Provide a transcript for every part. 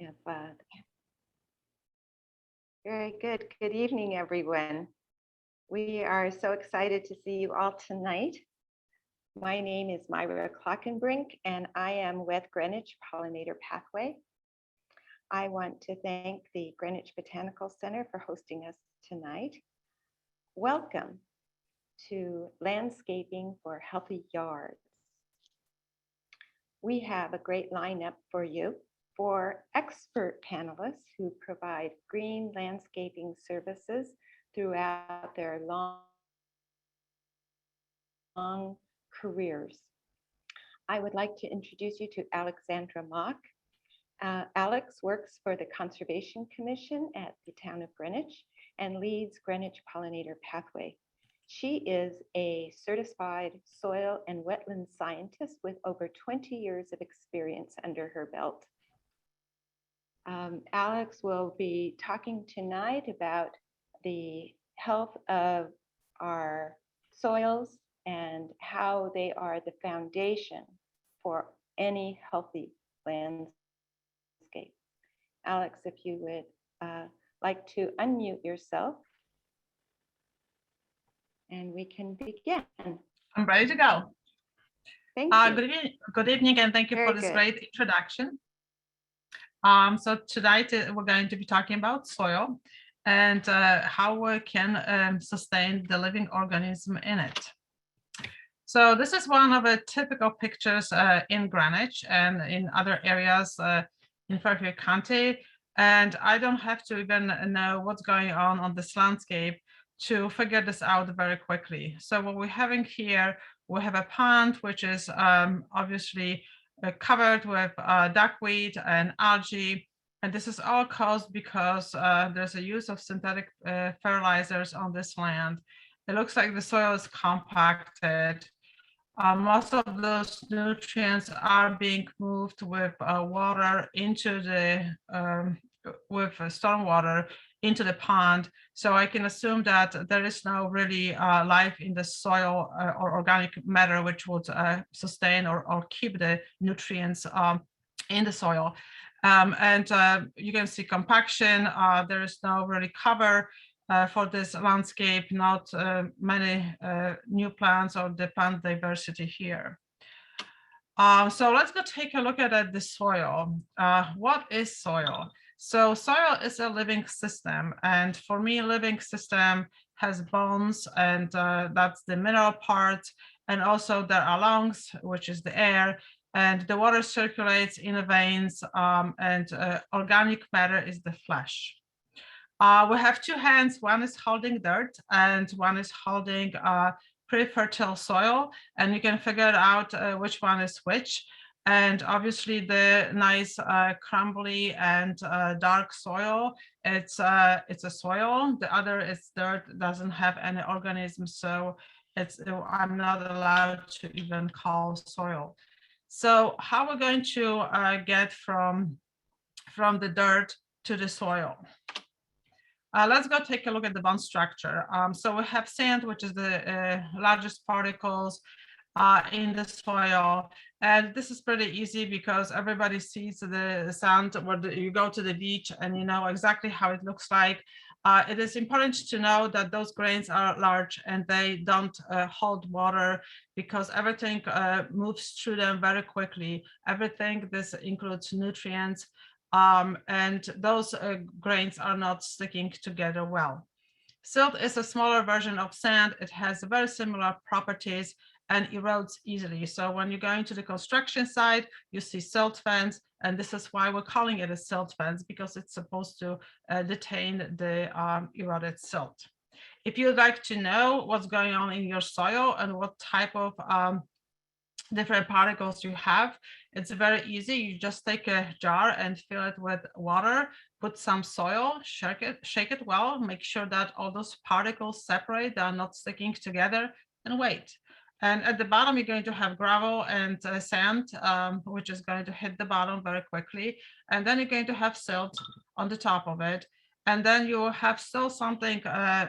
If, very good. Good evening, everyone. We are so excited to see you all tonight. My name is Myra Clockenbrink, and I am with Greenwich Pollinator Pathway. I want to thank the Greenwich Botanical Center for hosting us tonight. Welcome to Landscaping for Healthy Yards. We have a great lineup for you. For expert panelists who provide green landscaping services throughout their long careers. I would like to introduce you to Alexandra Mock. Alex works for the Conservation Commission at the town of Greenwich and leads Greenwich Pollinator Pathway. She is a certified soil and wetland scientist with over 20 years of experience under her belt. Alex will be talking tonight about the health of our soils and how they are the foundation for any healthy landscape. Alex, if you would like to unmute yourself, and we can begin. I'm ready to go. Thank you. Good evening, and thank you Very for this good. great introduction. So tonight we're going to be talking about soil and how we can sustain the living organism in it. So this is one of the typical pictures in Greenwich and in other areas in Fairfield County. And I don't have to even know what's going on this landscape to figure this out very quickly. So what we're having here, we have a pond, which is obviously covered with duckweed and algae. And this is all caused because there's a use of synthetic fertilizers on this land. It looks like the soil is compacted. Most of those nutrients are being moved with water into the, with stormwater into the pond. So I can assume that there is no really life in the soil or organic matter which would sustain or keep the nutrients in the soil. And you can see compaction. There is no really cover for this landscape, not many new plants or the plant diversity here. So let's go take a look at the soil. What is soil? So soil is a living system, and for me, living system has bones, and that's the mineral part, and also there are lungs, which is the air, and the water circulates in the veins, and organic matter is the flesh. We have two hands, one is holding dirt and one is holding pretty fertile soil, and you can figure out which one is which. And obviously the nice crumbly and dark soil, it's a soil. The other is dirt, doesn't have any organisms, so I'm not allowed to even call soil. So how we're going to get from the dirt to the soil? Let's go take a look at the bone structure. So we have sand, which is the largest particles in the soil. And this is pretty easy because everybody sees the sand where you go to the beach and you know exactly how it looks like. It is important to know that those grains are large and they don't hold water because everything moves through them very quickly. Everything, this includes nutrients, and those grains are not sticking together well. Silt is a smaller version of sand. It has very similar properties and erodes easily. So when you go into the construction site, you see silt fence, and this is why we're calling it a silt fence, because it's supposed to detain the eroded silt. If you'd like to know what's going on in your soil and what type of different particles you have, it's very easy. You just take a jar and fill it with water, put some soil, shake it well, make sure that all those particles separate, they are not sticking together, and wait. And at the bottom, you're going to have gravel and sand, which is going to hit the bottom very quickly. And then you're going to have silt on the top of it. And then you will have still something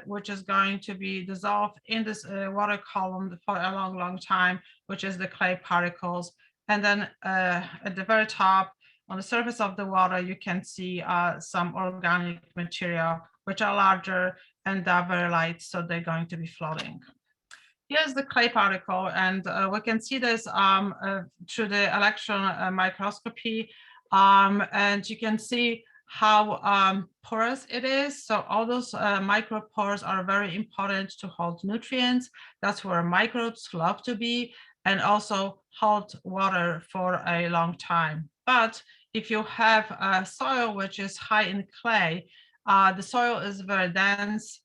which is going to be dissolved in this water column for a long, long time, which is the clay particles. And then at the very top, on the surface of the water, you can see some organic material, which are larger and are very light, so they're going to be floating. Here's the clay particle, and we can see this through the electron microscopy, and you can see how porous it is. So all those micropores are very important to hold nutrients. That's where microbes love to be, and also hold water for a long time. But if you have a soil which is high in clay, the soil is very dense,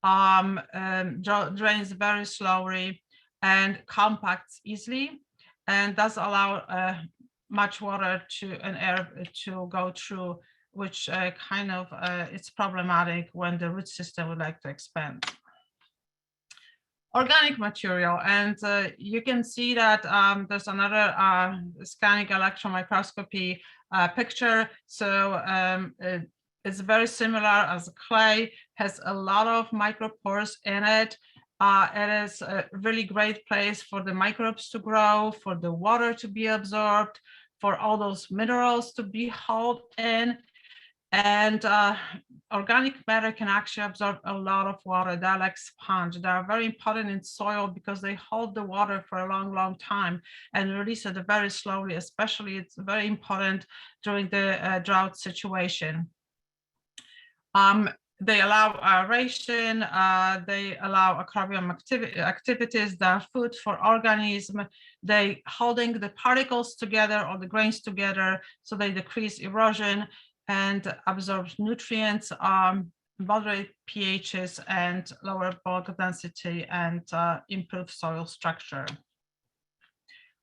drains very slowly and compacts easily, and does allow much water and air to go through, which it's problematic when the root system would like to expand. Organic material, and you can see that there's another scanning electron microscopy picture. So it's very similar as clay, has a lot of micropores in it. It is a really great place for the microbes to grow, for the water to be absorbed, for all those minerals to be held in. And organic matter can actually absorb a lot of water. They're like sponge. They are very important in soil because they hold the water for a long, long time and release it very slowly. Especially, it's very important during the drought situation. They allow aeration, they allow acrobium activities, they're food for organism, they holding the particles together or the grains together, so they decrease erosion and absorb nutrients, moderate pHs and lower bulk density, and improve soil structure.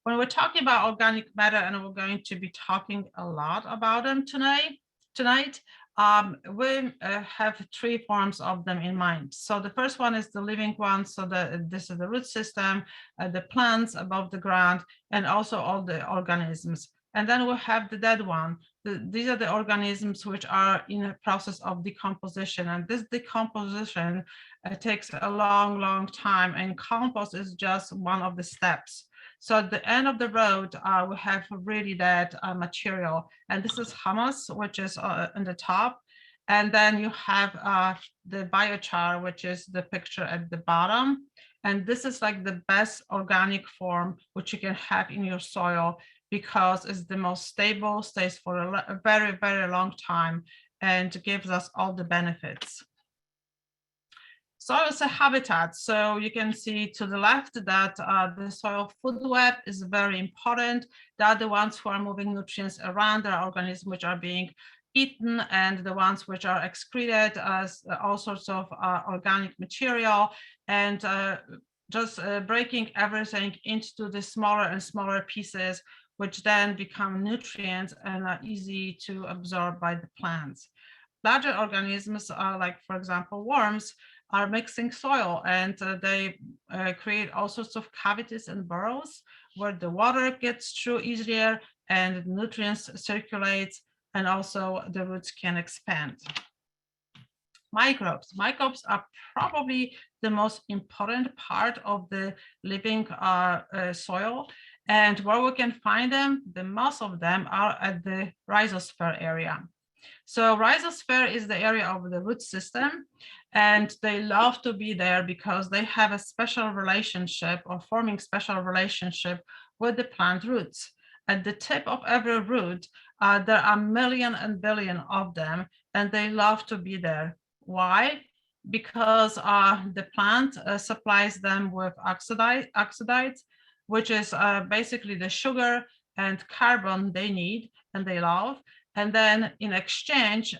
When we're talking about organic matter, and we're going to be talking a lot about them tonight, we have three forms of them in mind. So the first one is the living one. So this is the root system, the plants above the ground, and also all the organisms. And then we have the dead one. These are the organisms which are in a process of decomposition. And this decomposition takes a long, long time. And compost is just one of the steps. So at the end of the road, we have really dead material. And this is humus, which is on the top. And then you have the biochar, which is the picture at the bottom. And this is like the best organic form which you can have in your soil, because it's the most stable, stays for a very, very long time, and gives us all the benefits. Soil is a habitat. So you can see to the left that the soil food web is very important. They are the ones who are moving nutrients around. There are organisms which are being eaten, and the ones which are excreted as all sorts of organic material, and just breaking everything into the smaller and smaller pieces, which then become nutrients and are easy to absorb by the plants. Larger organisms, like for example worms, are mixing soil, and they create all sorts of cavities and burrows where the water gets through easier and nutrients circulate, and also the roots can expand. Microbes are probably the most important part of the living soil, and where we can find them, the most of them are at the rhizosphere area. So rhizosphere is the area of the root system, and they love to be there because they have a special relationship, or forming special relationship with the plant roots. At the tip of every root, there are million and billion of them, and they love to be there. Why? Because the plant supplies them with oxides, which is basically the sugar and carbon they need and they love. And then in exchange,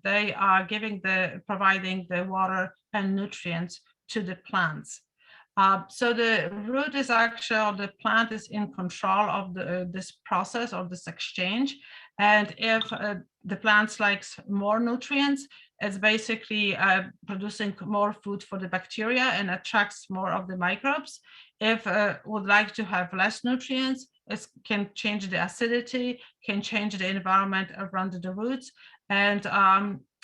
they are providing the water and nutrients to the plants. So the root is actually, or the plant is in control of this process, or this exchange. And if the plant likes more nutrients, it's basically producing more food for the bacteria and attracts more of the microbes. If would like to have less nutrients, it can change the acidity, can change the environment around the roots, and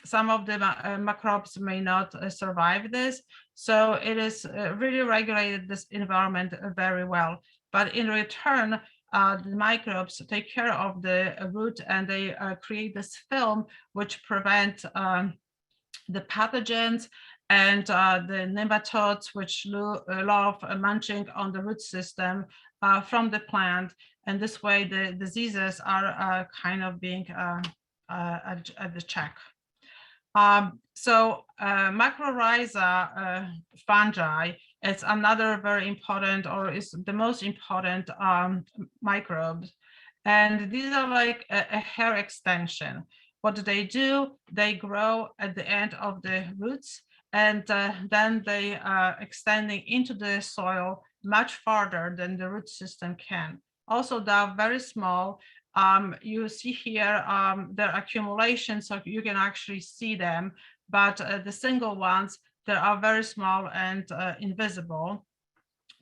some of the microbes may not survive this. So it is really regulated this environment very well. But in return, the microbes take care of the root, and they create this film which prevent the pathogens and the nematodes, which love munching on the root system from the plant. And this way the diseases are kind of being at the check. Mycorrhiza fungi is another very important, or is the most important microbes. And these are like a hair extension. What do? They grow at the end of the roots, and then they are extending into the soil much farther than the root system can. Also, they are very small. You see here their accumulation, so you can actually see them, but the single ones, they are very small and invisible.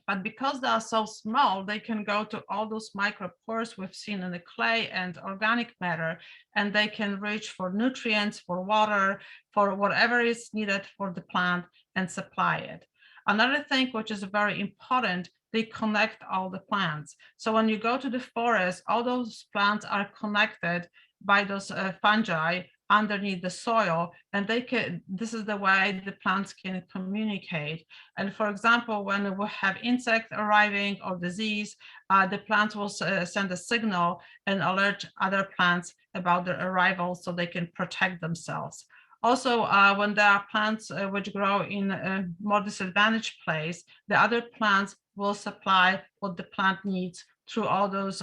But because they are so small, they can go to all those micropores we've seen in the clay and organic matter, and they can reach for nutrients, for water, for whatever is needed for the plant and supply it. Another thing which is very important, they connect all the plants. So when you go to the forest, all those plants are connected by those fungi underneath the soil, and this is the way the plants can communicate. And for example, when we have insect arriving or disease, the plant will send a signal and alert other plants about their arrival so they can protect themselves. Also, when there are plants which grow in a more disadvantaged place, the other plants will supply what the plant needs through all those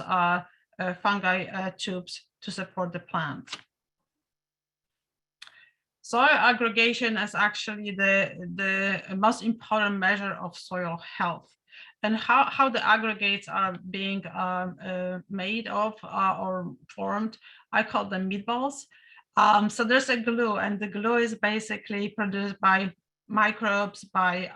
fungi tubes to support the plant. Soil aggregation is actually the most important measure of soil health. And how the aggregates are being made of or formed, I call them meatballs. So there's a glue, and the glue is basically produced by microbes, by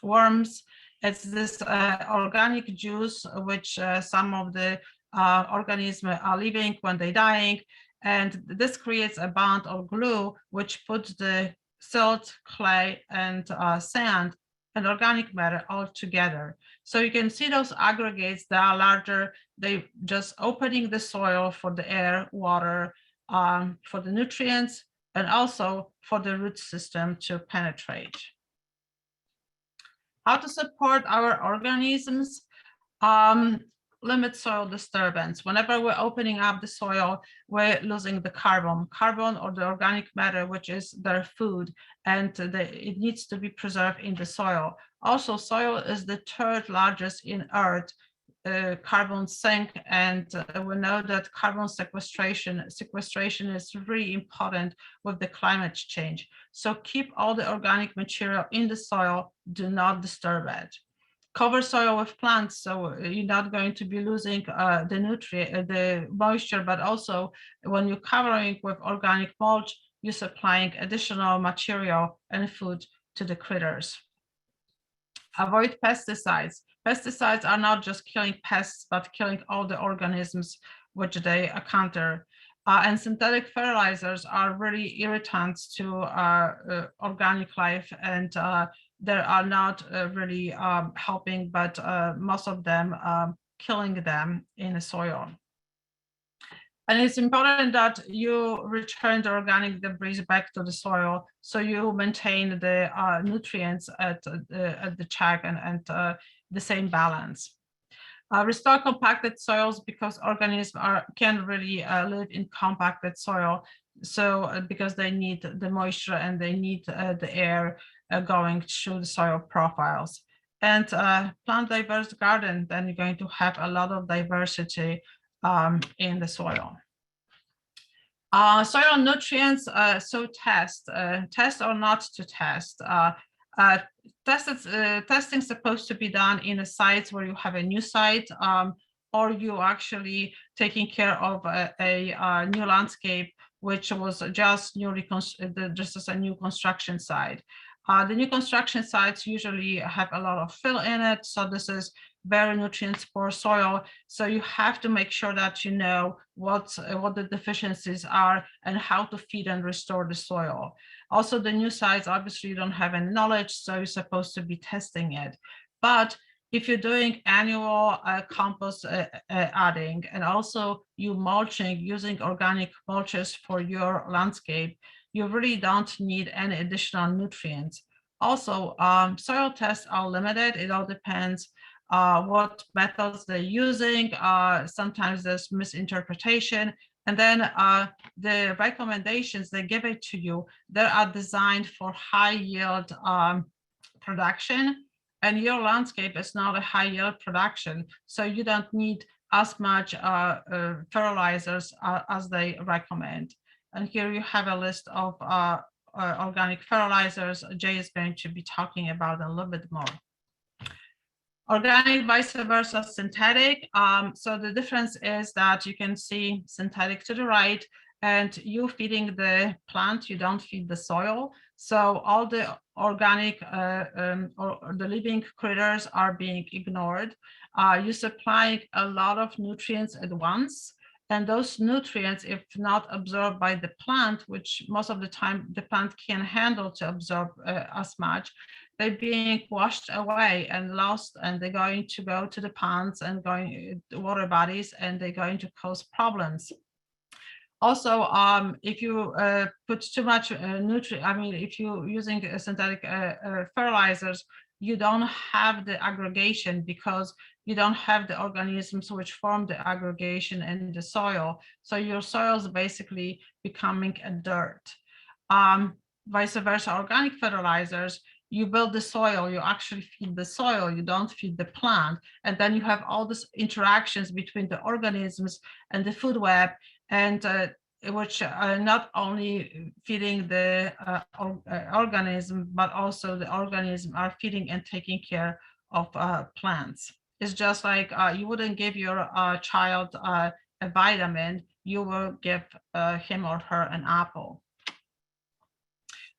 worms. It's this organic juice which some of the organisms are living when they're dying. And this creates a bond or glue which puts the silt, clay, and sand and organic matter all together. So you can see those aggregates that are larger. They just opening the soil for the air, water, for the nutrients, and also for the root system to penetrate. How to support our organisms? Limit soil disturbance. Whenever we're opening up the soil, we're losing the carbon or the organic matter, which is their food, and it needs to be preserved in the soil. Also, soil is the third largest in Earth carbon sink, and we know that carbon sequestration is really important with the climate change. So keep all the organic material in the soil, do not disturb it. Cover soil with plants, so you're not going to be losing the moisture, but also when you're covering with organic mulch, you're supplying additional material and food to the critters. Avoid pesticides. Pesticides are not just killing pests, but killing all the organisms which they encounter. And synthetic fertilizers are really irritants to organic life, and they are not really helping, but most of them killing them in the soil. And it's important that you return the organic debris back to the soil, so you maintain the nutrients at the check and the same balance. Restore compacted soils, because organisms can really live in compacted soil. So because they need the moisture and they need the air going through the soil profiles. And plant diverse garden, then you're going to have a lot of diversity in the soil. Soil nutrients, so test or not to test. Testing is supposed to be done in a site where you have a new site, or you actually taking care of a new landscape, which was just newly just as a new construction site. The new construction sites usually have a lot of fill in it, so this is very nutrient poor soil. So you have to make sure that you know what the deficiencies are and how to feed and restore the soil. Also, the new sites, obviously you don't have any knowledge, so you're supposed to be testing it. But if you're doing annual compost adding, and also you mulching using organic mulches for your landscape, you really don't need any additional nutrients. Also, soil tests are limited. It all depends what methods they're using. Sometimes there's misinterpretation. And then the recommendations they give it to you, they are designed for high yield production. And your landscape is not a high yield production. So you don't need as much fertilizers as they recommend. And here you have a list of organic fertilizers. Jay is going to be talking about a little bit more. Organic, vice versa, synthetic. So the difference is that you can see synthetic to the right, and you feeding the plant, you don't feed the soil. So all the organic or the living critters are being ignored. You're supplying a lot of nutrients at once. And those nutrients, if not absorbed by the plant, which most of the time the plant can handle to absorb as much, they're being washed away and lost, and they're going to go to the ponds and going to water bodies, and they're going to cause problems. Also, if you put too much if you're using synthetic fertilizers, you don't have the aggregation, because you don't have the organisms which form the aggregation in the soil. So your soil is basically becoming a dirt. Vice versa, organic fertilizers, you build the soil, you actually feed the soil, you don't feed the plant. And then you have all these interactions between the organisms and the food web, and which are not only feeding the organism, but also the organism are feeding and taking care of plants. It's just like you wouldn't give your child a vitamin, you will give him or her an apple.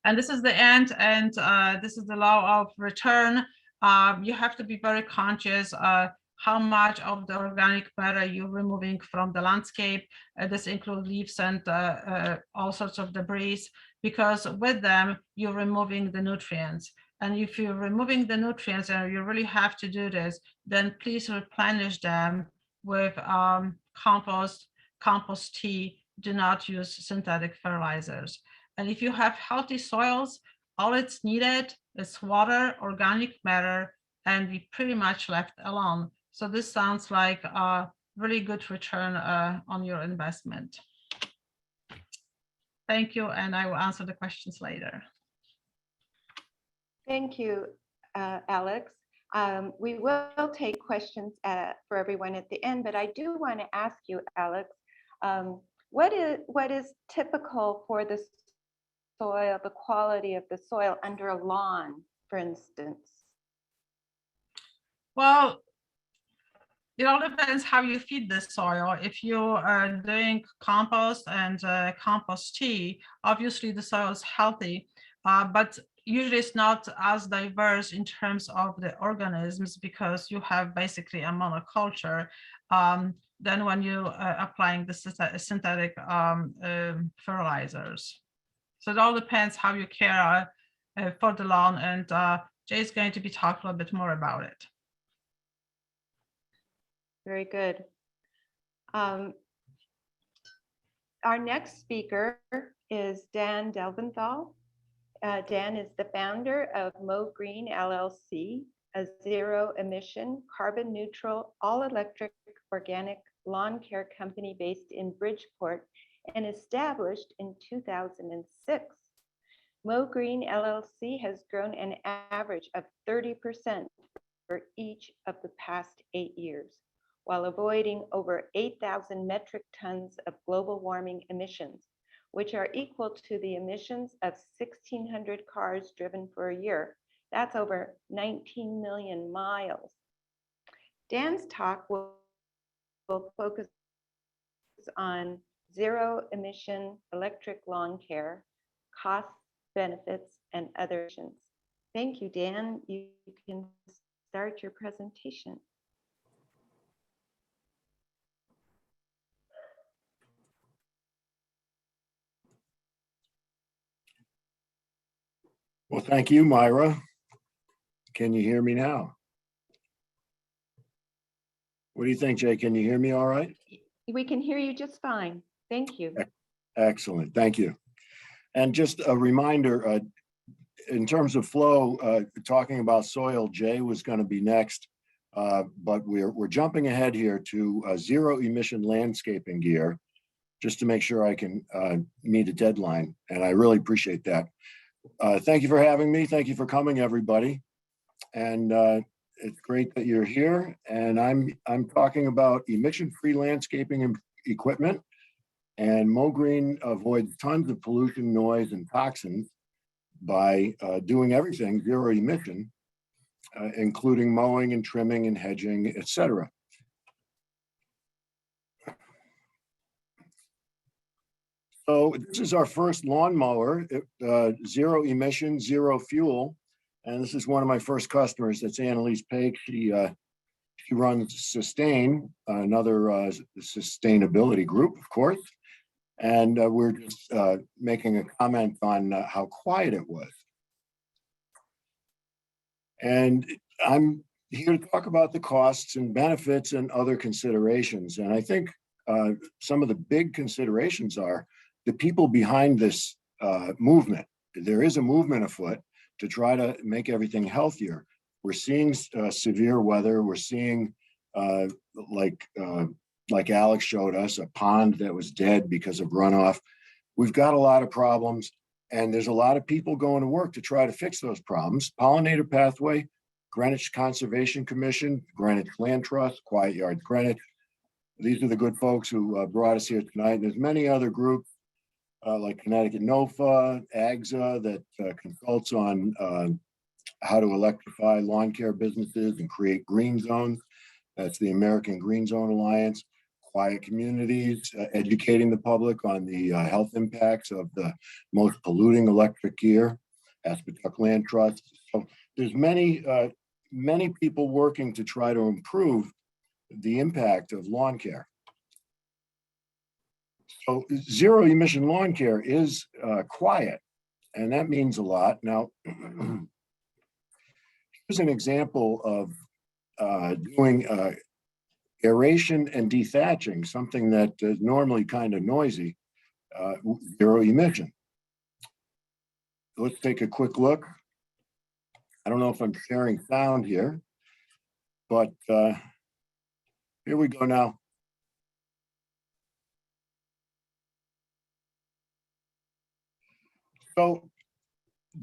And this is the end, and this is the law of return. You have to be very conscious how much of the organic matter you're removing from the landscape. This includes leaves and all sorts of debris, because with them, you're removing the nutrients. And if you're removing the nutrients and you really have to do this, then please replenish them with compost tea. Do not use synthetic fertilizers. And if you have healthy soils, all it's needed is water, organic matter, and we pretty much left alone. So this sounds like a really good return on your investment. Thank you, and I will answer the questions later. Thank you, Alex. We will take questions for everyone at the end, but I do want to ask you, Alex, what is typical for the soil, the quality of the soil under a lawn, for instance? Well, it all depends how you feed the soil. If you are doing compost and compost tea, obviously the soil is healthy, but usually it's not as diverse in terms of the organisms, because you have basically a monoculture. Than when you applying the synthetic fertilizers. So it all depends how you care for the lawn, and Jay is going to be talking a little bit more about it. Very good. Our next speaker is Dan Delventhal. Dan is the founder of Mo Green LLC, a zero-emission, carbon-neutral, all-electric organic lawn care company based in Bridgeport and established in 2006. Mo Green LLC has grown an average of 30% for each of the past 8 years, while avoiding over 8,000 metric tons of global warming emissions, which are equal to the emissions of 1,600 cars driven for a year. That's over 19 million miles. Dan's talk will focus on zero-emission electric lawn care, costs, benefits, and other options. Thank you, Dan. You can start your presentation. Well, thank you, Myra. Can you hear me now? What do you think, Jay? Can you hear me all right? We can hear you just fine. Thank you. Excellent. Thank you. And just a reminder, in terms of flow, talking about soil, Jay was going to be next, but we're jumping ahead here to zero emission landscaping gear, just to make sure I can meet a deadline. And I really appreciate that. Thank you for having me. Thank you for coming, everybody. And it's great that you're here. And I'm talking about emission-free landscaping and equipment. And Mo Green avoids tons of pollution, noise, and toxins by doing everything zero emission, including mowing and trimming and hedging, etc. So this is our first lawnmower, zero emission, zero fuel. And this is one of my first customers. That's Annalise Pake. She runs Sustain, another sustainability group, of course. And we're just making a comment on how quiet it was. And I'm here to talk about the costs and benefits and other considerations. And I think some of the big considerations are the people behind this movement. There is a movement afoot to try to make everything healthier. We're seeing severe weather. We're seeing like Alex showed us, a pond that was dead because of runoff. We've got a lot of problems, and there's a lot of people going to work to try to fix those problems. Pollinator Pathway, Greenwich Conservation Commission, Greenwich Land Trust, Quiet Yards Greenwich. These are the good folks who brought us here tonight. And there's many other groups like Connecticut NOFA, AGSA, that consults on how to electrify lawn care businesses and create green zones. That's the American Green Zone Alliance. Quiet Communities, educating the public on the health impacts of the most polluting electric gear, Aspetuck Land Trust. So there's many people working to try to improve the impact of lawn care. So zero emission lawn care is quiet, and that means a lot. Now, here's an example of doing aeration and dethatching, something that is normally kind of noisy, zero emission. Let's take a quick look. I don't know if I'm sharing sound here, but here we go now. So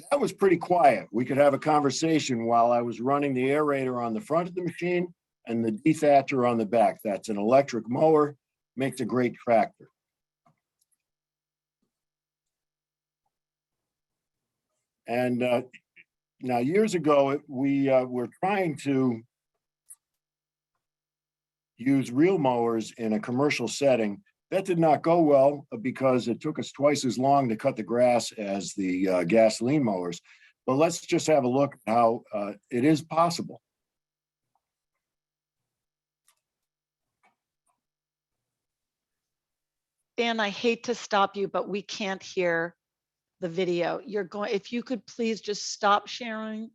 that was pretty quiet. We could have a conversation while I was running the aerator on the front of the machine and the dethatcher on the back. That's an electric mower, makes a great tractor. And now years ago, we were trying to use reel mowers in a commercial setting. That did not go well because it took us twice as long to cut the grass as the gasoline mowers. But let's just have a look at how it is possible. Dan, I hate to stop you, but we can't hear the video. If you could please just stop sharing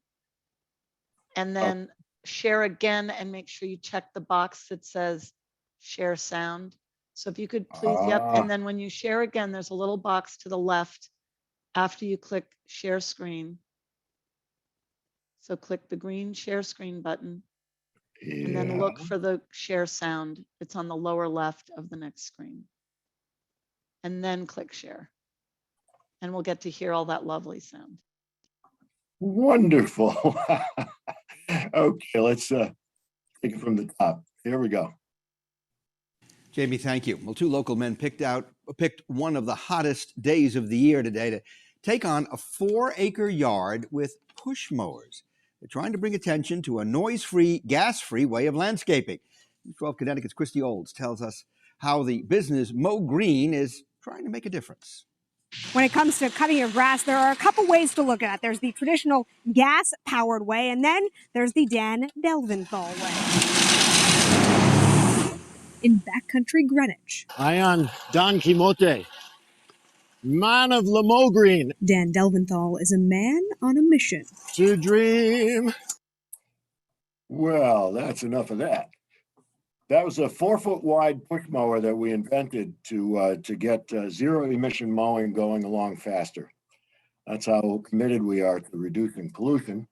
and then share again and make sure you check the box that says share sound. So if you could please, yep. And then when you share again, there's a little box to the left after you click share screen. So click the green share screen button and then look for the share sound. It's on the lower left of the next screen. And then click share. And we'll get to hear all that lovely sound. Wonderful. Okay, let's take it from the top. Here we go. Jamie, thank you. Well, two local men picked one of the hottest days of the year today to take on a 4-acre yard with push mowers. They're trying to bring attention to a noise-free, gas-free way of landscaping. 12 Connecticut's Christy Olds tells us how the business Mo Green is trying to make a difference. When it comes to cutting your grass, there are a couple ways to look at it. There's the traditional gas-powered way, and then there's the Dan Delventhal way. In backcountry Greenwich, I am Don Quixote, man of Mo Green. Dan Delventhal is a man on a mission. To dream. Well, that's enough of that. That was a 4-foot wide push mower that we invented to get zero emission mowing going along faster. That's how committed we are to reducing pollution.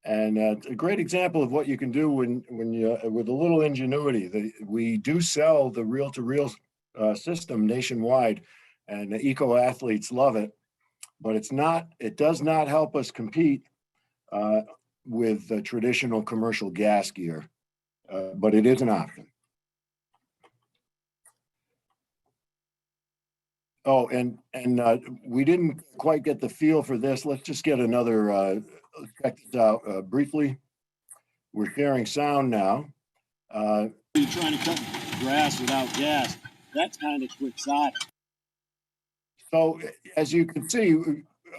And it's a great example of what you can do when you, with a little ingenuity. We do sell the reel-to-reel system nationwide, and the eco athletes love it. But it does not help us compete with the traditional commercial gas gear, but it is an option. Oh, and we didn't quite get the feel for this. Let's just get another, check this out briefly. We're sharing sound now. You're trying to cut grass without gas. That's kind of quixotic. So as you can see,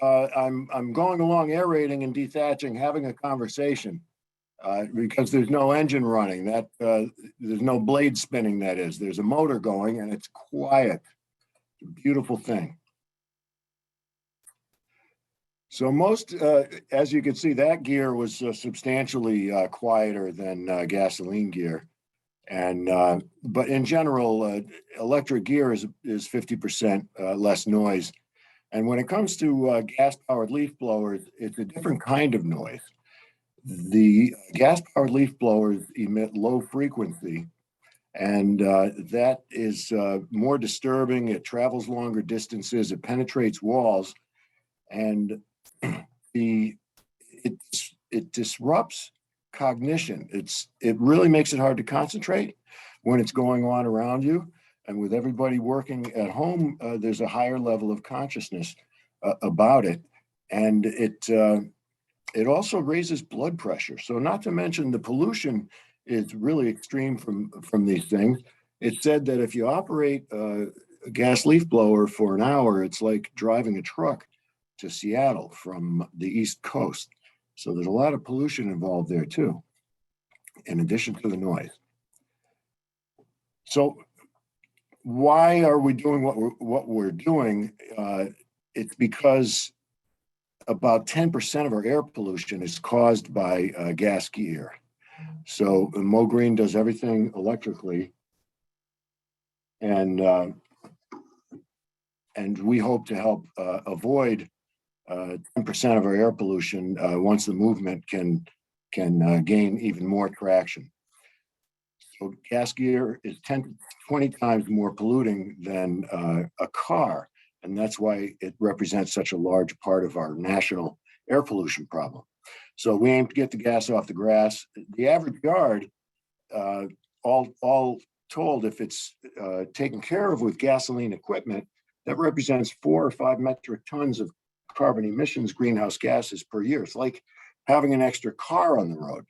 I'm going along aerating and dethatching, having a conversation because there's no engine running. There's no blade spinning. That is, there's a motor going and it's quiet. It's a beautiful thing. So most, as you can see, that gear was substantially quieter than gasoline gear. And but in general, electric gear is 50% less noise. And when it comes to gas-powered leaf blowers, it's a different kind of noise. The gas-powered leaf blowers emit low frequency, and that is more disturbing. It travels longer distances, it penetrates walls, and it disrupts cognition. It really makes it hard to concentrate when it's going on around you. And with everybody working at home, there's a higher level of consciousness about it. And it also raises blood pressure. So not to mention the pollution is really extreme from these things. It's said that if you operate a gas leaf blower for an hour, it's like driving a truck to Seattle from the East Coast. So there's a lot of pollution involved there too, in addition to the noise. So why are we doing what we're doing? It's because about 10% of our air pollution is caused by gas gear. So Mo Green does everything electrically, and we hope to help avoid 10% of our air pollution once the movement can gain even more traction. So gas gear is 10 to 20 times more polluting than a car. And that's why it represents such a large part of our national air pollution problem. So we aim to get the gas off the grass. The average yard, all told, if it's taken care of with gasoline equipment, that represents 4 or 5 metric tons of carbon emissions, greenhouse gases per year. It's like having an extra car on the road.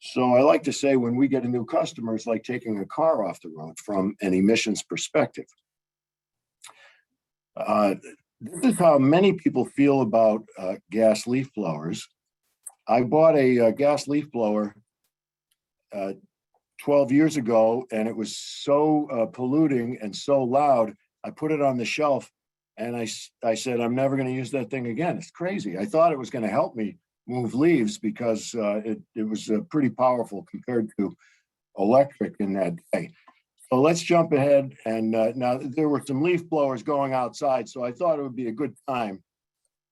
So I like to say when we get a new customer, it's like taking a car off the road from an emissions perspective. This is how many people feel about gas leaf blowers. I bought a gas leaf blower 12 years ago, and it was so polluting and so loud, I put it on the shelf, and I said, I'm never going to use that thing again. It's crazy. I thought it was going to help me move leaves because it was pretty powerful compared to electric in that day. So let's jump ahead. And now there were some leaf blowers going outside, so I thought it would be a good time.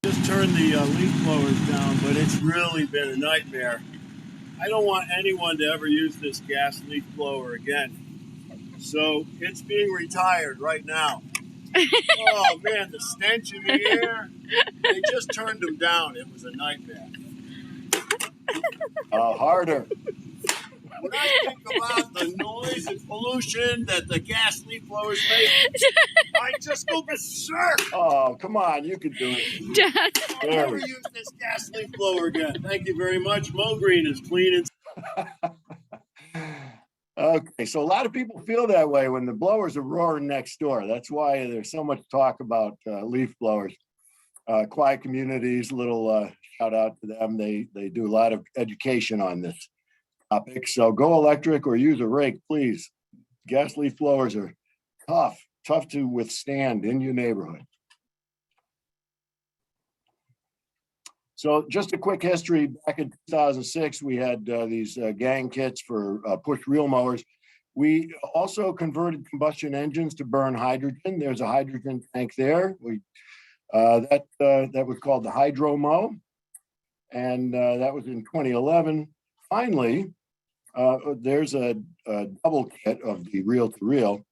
Just turned the leaf blowers down, but it's really been a nightmare. I don't want anyone to ever use this gas leaf blower again. So it's being retired right now. Oh man, the stench in the air. They just turned them down. It was a nightmare. Harder. When I think about the noise and pollution that the gas leaf blowers make, I just go berserk. Oh, come on, you can do it. I'll never use this gas leaf blower again. Thank you very much. Mo Green is clean and Okay, so a lot of people feel that way when the blowers are roaring next door. That's why there's so much talk about leaf blowers. Quiet Communities, little shout out to them. They do a lot of education on this topic. So go electric or use a rake, please. Gas leaf blowers are tough to withstand in your neighborhood. So just a quick history, back in 2006, we had these gang kits for push reel mowers. We also converted combustion engines to burn hydrogen. There's a hydrogen tank there. That was called the Hydro Mow, and that was in 2011. Finally, there's a double kit of the reel-to-reel.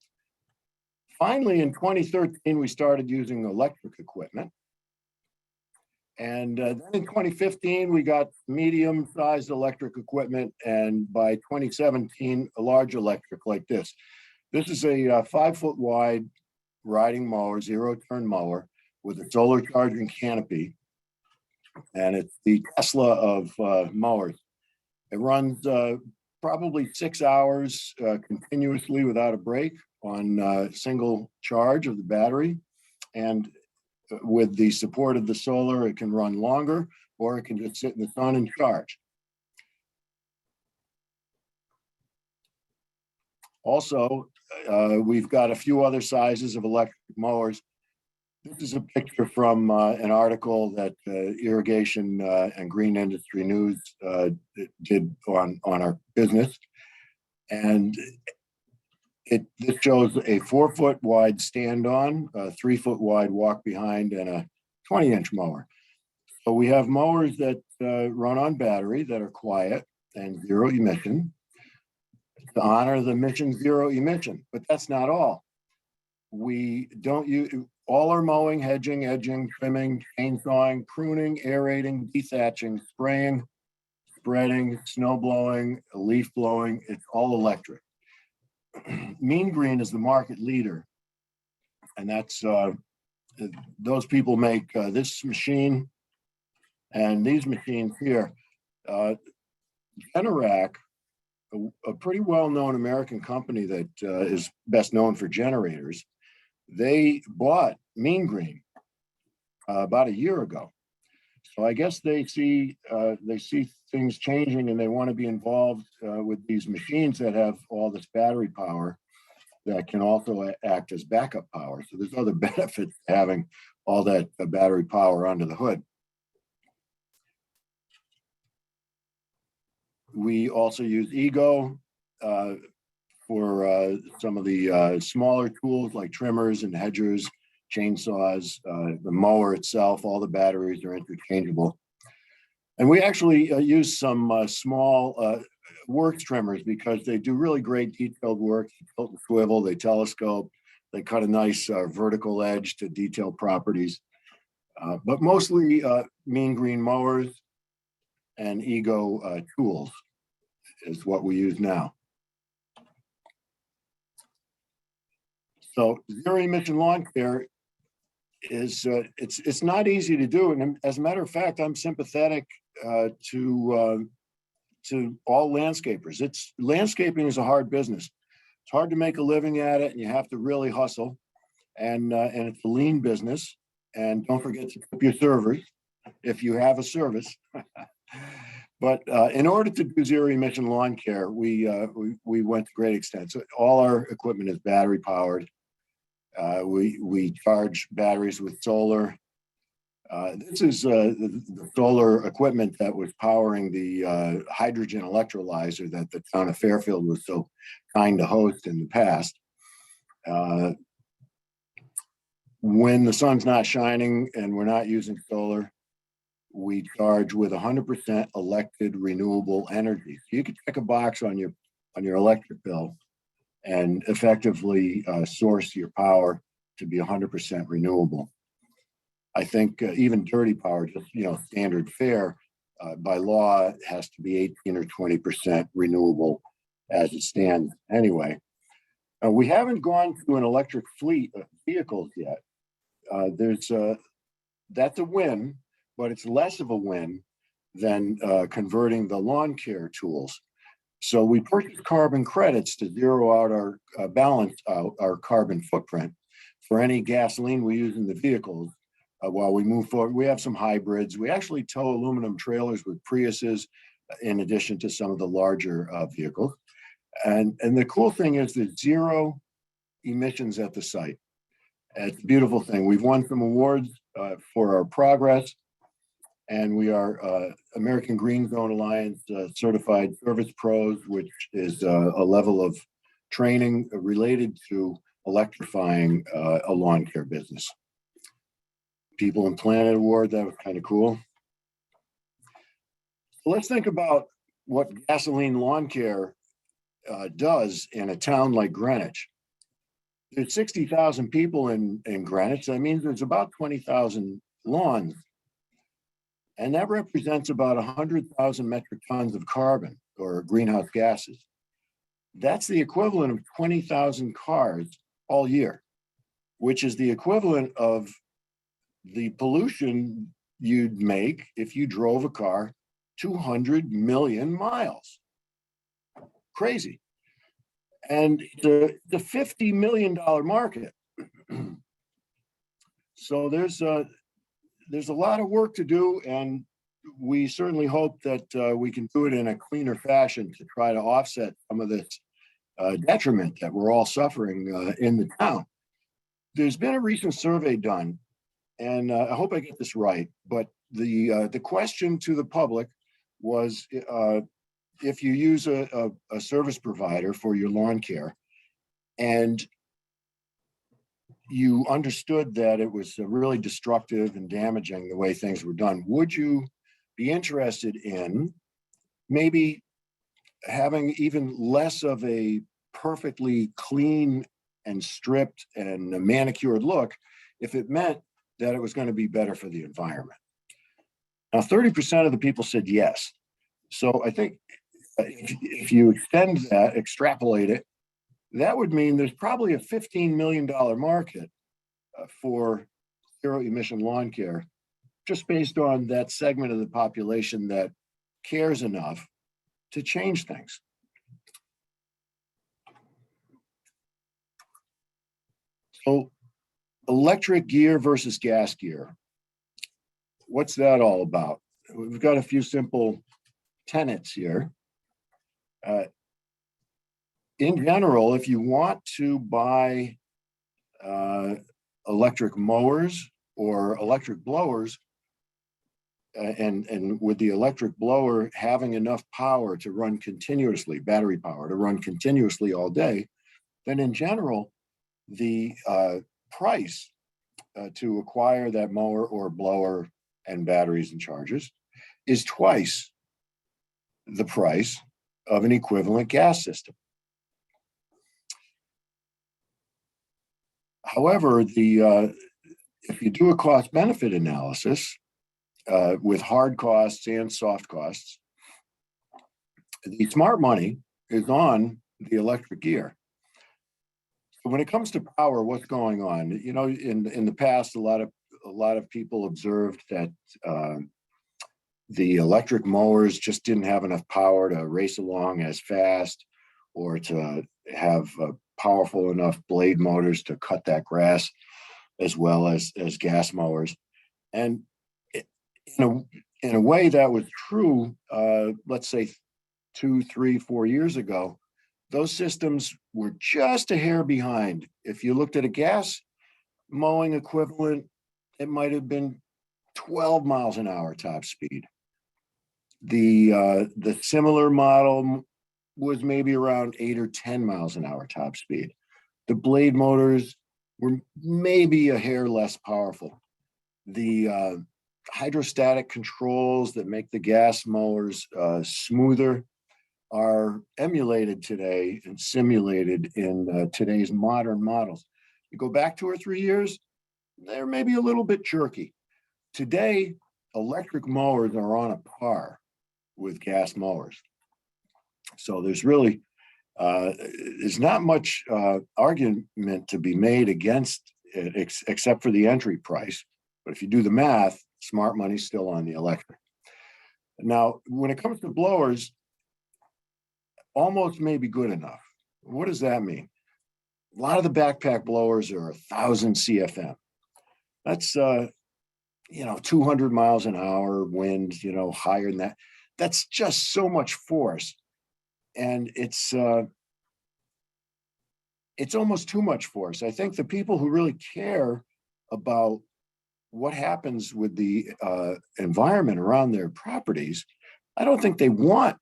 Finally, in 2013, we started using electric equipment. And then in 2015, we got medium-sized electric equipment. And by 2017, a large electric like this. This is a 5-foot wide riding mower, zero-turn mower with a solar charging canopy. And it's the Tesla of mowers. It runs probably 6 hours continuously without a break on single charge of the battery. And with the support of the solar, it can run longer, or it can just sit in the sun and charge. Also, we've got a few other sizes of electric mowers. This is a picture from an article that Irrigation and Green Industry News did on our business. And this shows a 4-foot wide stand-on, a 3-foot wide walk behind, and a 20-inch mower. So we have mowers that run on battery that are quiet and zero emission to honor the mission zero emission, but that's not all. We don't use all our mowing, hedging, edging, trimming, chainsawing, pruning, aerating, dethatching, spraying, spreading, snow blowing, leaf blowing, it's all electric. Mean Green is the market leader, and that's those people make this machine and these machines here. Generac, a pretty well-known American company that is best known for generators, they bought Mean Green about a year ago. So I guess they see things changing, and they want to be involved with these machines that have all this battery power that can also act as backup power. So there's other benefits to having all that battery power under the hood. We also use Ego for some of the smaller tools like trimmers and hedgers, chainsaws, the mower itself, all the batteries are interchangeable. And we actually use some small works trimmers because they do really great detailed work. They tilt and swivel, they telescope, they cut a nice vertical edge to detailed properties. But mostly Mean Green mowers and Ego tools is what we use now. So zero emission lawn care is it's not easy to do, and as a matter of fact, I'm sympathetic to all landscapers. Landscaping is a hard business. It's hard to make a living at it, and you have to really hustle, and it's a lean business. And don't forget to tip your servers if you have a service. But in order to do zero emission lawn care, we went to great extent. So all our equipment is battery powered. We charge batteries with solar. This is the solar equipment that was powering the hydrogen electrolyzer that the town of Fairfield was so kind to host in the past. When the sun's not shining and we're not using solar, we charge with 100% elected renewable energy. So you can check a box on your electric bill and effectively source your power to be 100% renewable. I think even dirty power, just standard fare, by law has to be 18 or 20% renewable as it stands anyway. We haven't gone to an electric fleet of vehicles yet. That's a win, but it's less of a win than converting the lawn care tools. So we purchased carbon credits to zero out balance out our carbon footprint for any gasoline we use in the vehicles. While we move forward, we have some hybrids. We actually tow aluminum trailers with Priuses in addition to some of the larger vehicles. And the cool thing is there's zero emissions at the site. It's a beautiful thing. We've won some awards for our progress. And we are American Green Zone Alliance certified service pros, which is a level of training related to electrifying a lawn care business. People and Planet Award, that was kind of cool. So let's think about what gasoline lawn care does in a town like Greenwich. There's 60,000 people in Greenwich. That means there's about 20,000 lawns. And that represents about 100,000 metric tons of carbon or greenhouse gases. That's the equivalent of 20,000 cars all year, which is the equivalent of the pollution you'd make if you drove a car 200 million miles. Crazy. And the $50 million market. So there's a lot of work to do, and we certainly hope that we can do it in a cleaner fashion to try to offset some of this detriment that we're all suffering in the town. There's been a recent survey done, and I hope I get this right, but the question to the public was if you use a service provider for your lawn care and you understood that it was really destructive and damaging the way things were done, would you be interested in maybe having even less of a perfectly clean and stripped and manicured look if it meant that it was going to be better for the environment? Now, 30% of the people said yes. So I think if you extend that, extrapolate it, that would mean there's probably a $15 million market for zero emission lawn care, just based on that segment of the population that cares enough to change things. So electric gear versus gas gear. What's that all about? We've got a few simple tenets here. In general, if you want to buy electric mowers or electric blowers, and with the electric blower having enough power to run continuously, battery power to run continuously all day, then in general, the price to acquire that mower or blower and batteries and chargers is twice the price of an equivalent gas system. However, if you do a cost-benefit analysis with hard costs and soft costs, the smart money is on the electric gear. So when it comes to power, what's going on? You know, in the past, a lot of people observed that the electric mowers just didn't have enough power to race along as fast or to have powerful enough blade motors to cut that grass as well as gas mowers. And in a way that was true, let's say 2, 3, 4 years ago. Those systems were just a hair behind. If you looked at a gas mowing equivalent, it might have been 12 miles an hour top speed. The similar model was maybe around 8 or 10 miles an hour top speed. The blade motors were maybe a hair less powerful. The hydrostatic controls that make the gas mowers smoother are emulated today and simulated in today's modern models. You go back 2 or 3 years, they're maybe a little bit jerky. Today, electric mowers are on a par with gas mowers. So there's really, there's not much argument to be made against it, except for the entry price. But if you do the math, smart money's still on the electric. Now, when it comes to blowers, almost may be good enough. What does that mean? A lot of the backpack blowers are 1,000 CFM. That's 200 miles an hour wind, higher than that. That's just so much force, and it's almost too much force. I think the people who really care about what happens with the environment around their properties, I don't think they want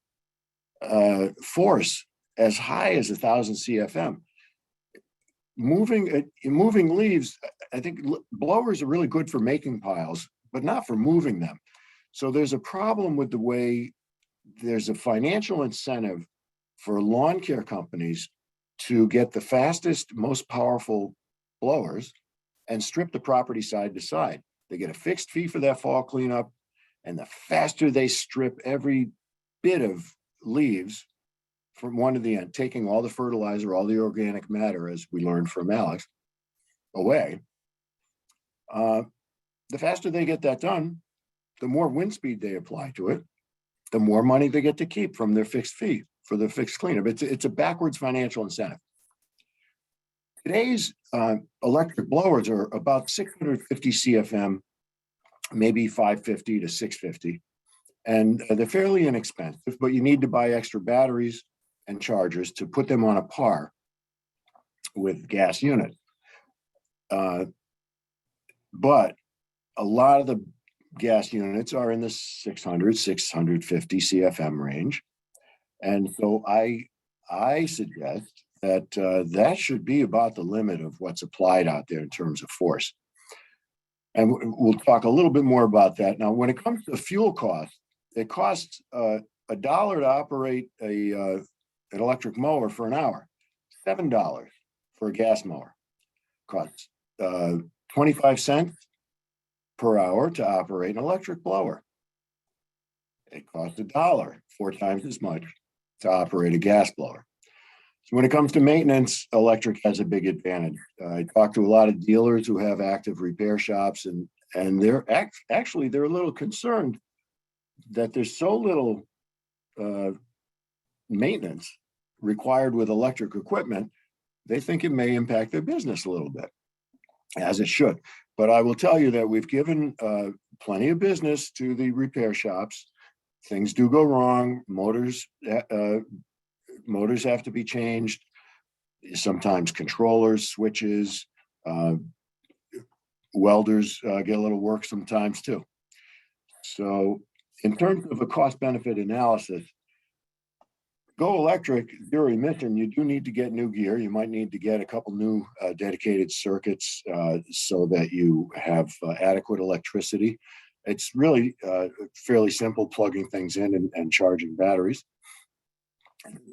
force as high as 1,000 CFM. Moving leaves, I think blowers are really good for making piles, but not for moving them. So there's a problem with the way there's a financial incentive for lawn care companies to get the fastest, most powerful blowers and strip the property side to side. They get a fixed fee for that fall cleanup, and the faster they strip every bit of leaves from one to the end, taking all the fertilizer, all the organic matter, as we learned from Alex, away, the faster they get that done, the more wind speed they apply to it, the more money they get to keep from their fixed fee for the fixed cleanup. It's a backwards financial incentive. Today's electric blowers are about 650 CFM, maybe 550 to 650. And they're fairly inexpensive, but you need to buy extra batteries and chargers to put them on a par with gas units. But a lot of the gas units are in the 600, 650 CFM range. And so I suggest that that should be about the limit of what's applied out there in terms of force. And we'll talk a little bit more about that. Now, when it comes to fuel costs, it costs $1 to operate an electric mower for an hour, $7 for a gas mower. Costs 25 cents per hour to operate an electric blower. It costs $1, 4 times as much to operate a gas blower. So when it comes to maintenance, electric has a big advantage. I talked to a lot of dealers who have active repair shops, and they're actually they're a little concerned that there's so little maintenance required with electric equipment. They think it may impact their business a little bit, as it should. But I will tell you that we've given plenty of business to the repair shops. Things do go wrong. Motors have to be changed. Sometimes controllers, switches, welders get a little work sometimes too. So in terms of a cost benefit analysis, go electric, zero emission, you do need to get new gear. You might need to get a couple new dedicated circuits so that you have adequate electricity. It's really fairly simple, plugging things in and charging batteries.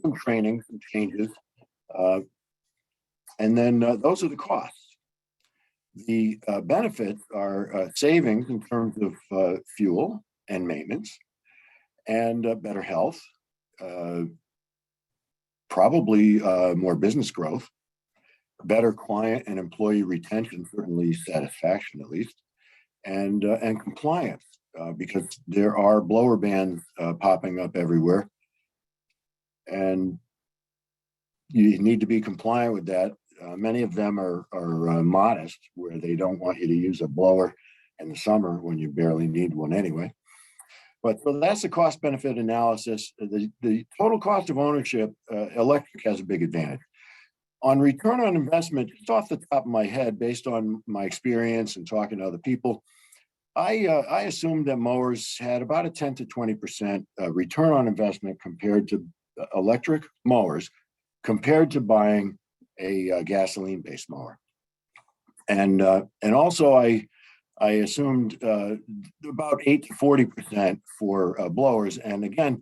Some training, some changes. And then those are the costs. The benefits are savings in terms of fuel and maintenance and better health, probably more business growth, better client and employee retention, certainly satisfaction at least, and compliance, because there are blower bans popping up everywhere. And you need to be compliant with that. Many of them are modest, where they don't want you to use a blower in the summer when you barely need one anyway. But so that's the cost benefit analysis. The total cost of ownership, electric has a big advantage. On return on investment, just off the top of my head, based on my experience and talking to other people, I assumed that mowers had about a 10 to 20% return on investment compared to electric mowers, compared to buying a gasoline-based mower. And also I assumed about 8 to 40% for blowers. And again,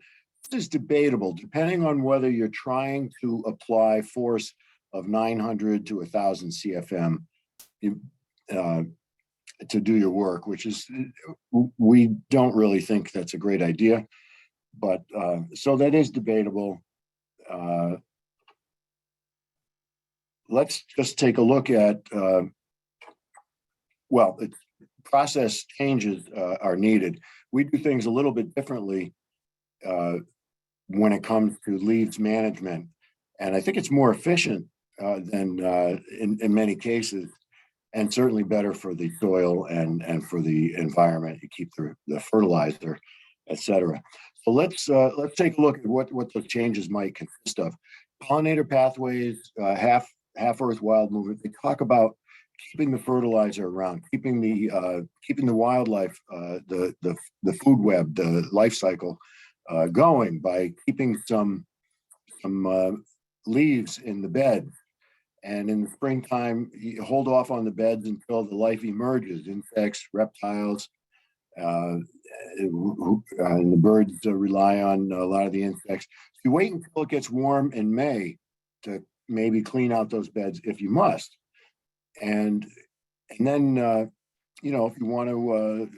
this is debatable depending on whether you're trying to apply force of 900 to 1,000 CFM to do your work, which is, we don't really think that's a great idea. But so that is debatable. Let's just take a look at, well, process changes are needed. We do things a little bit differently when it comes to leaves management. And I think it's more efficient than in many cases, and certainly better for the soil and for the environment. You keep the fertilizer, et cetera. So let's take a look at what those changes might consist of. Pollinator pathways, half Earth wild movement. They talk about keeping the fertilizer around, keeping the wildlife, the food web, the life cycle going by keeping some leaves in the bed. And in the springtime, you hold off on the beds until the life emerges, insects, reptiles, and the birds rely on a lot of the insects. So you wait until it gets warm in May to maybe clean out those beds if you must. And then, if you want to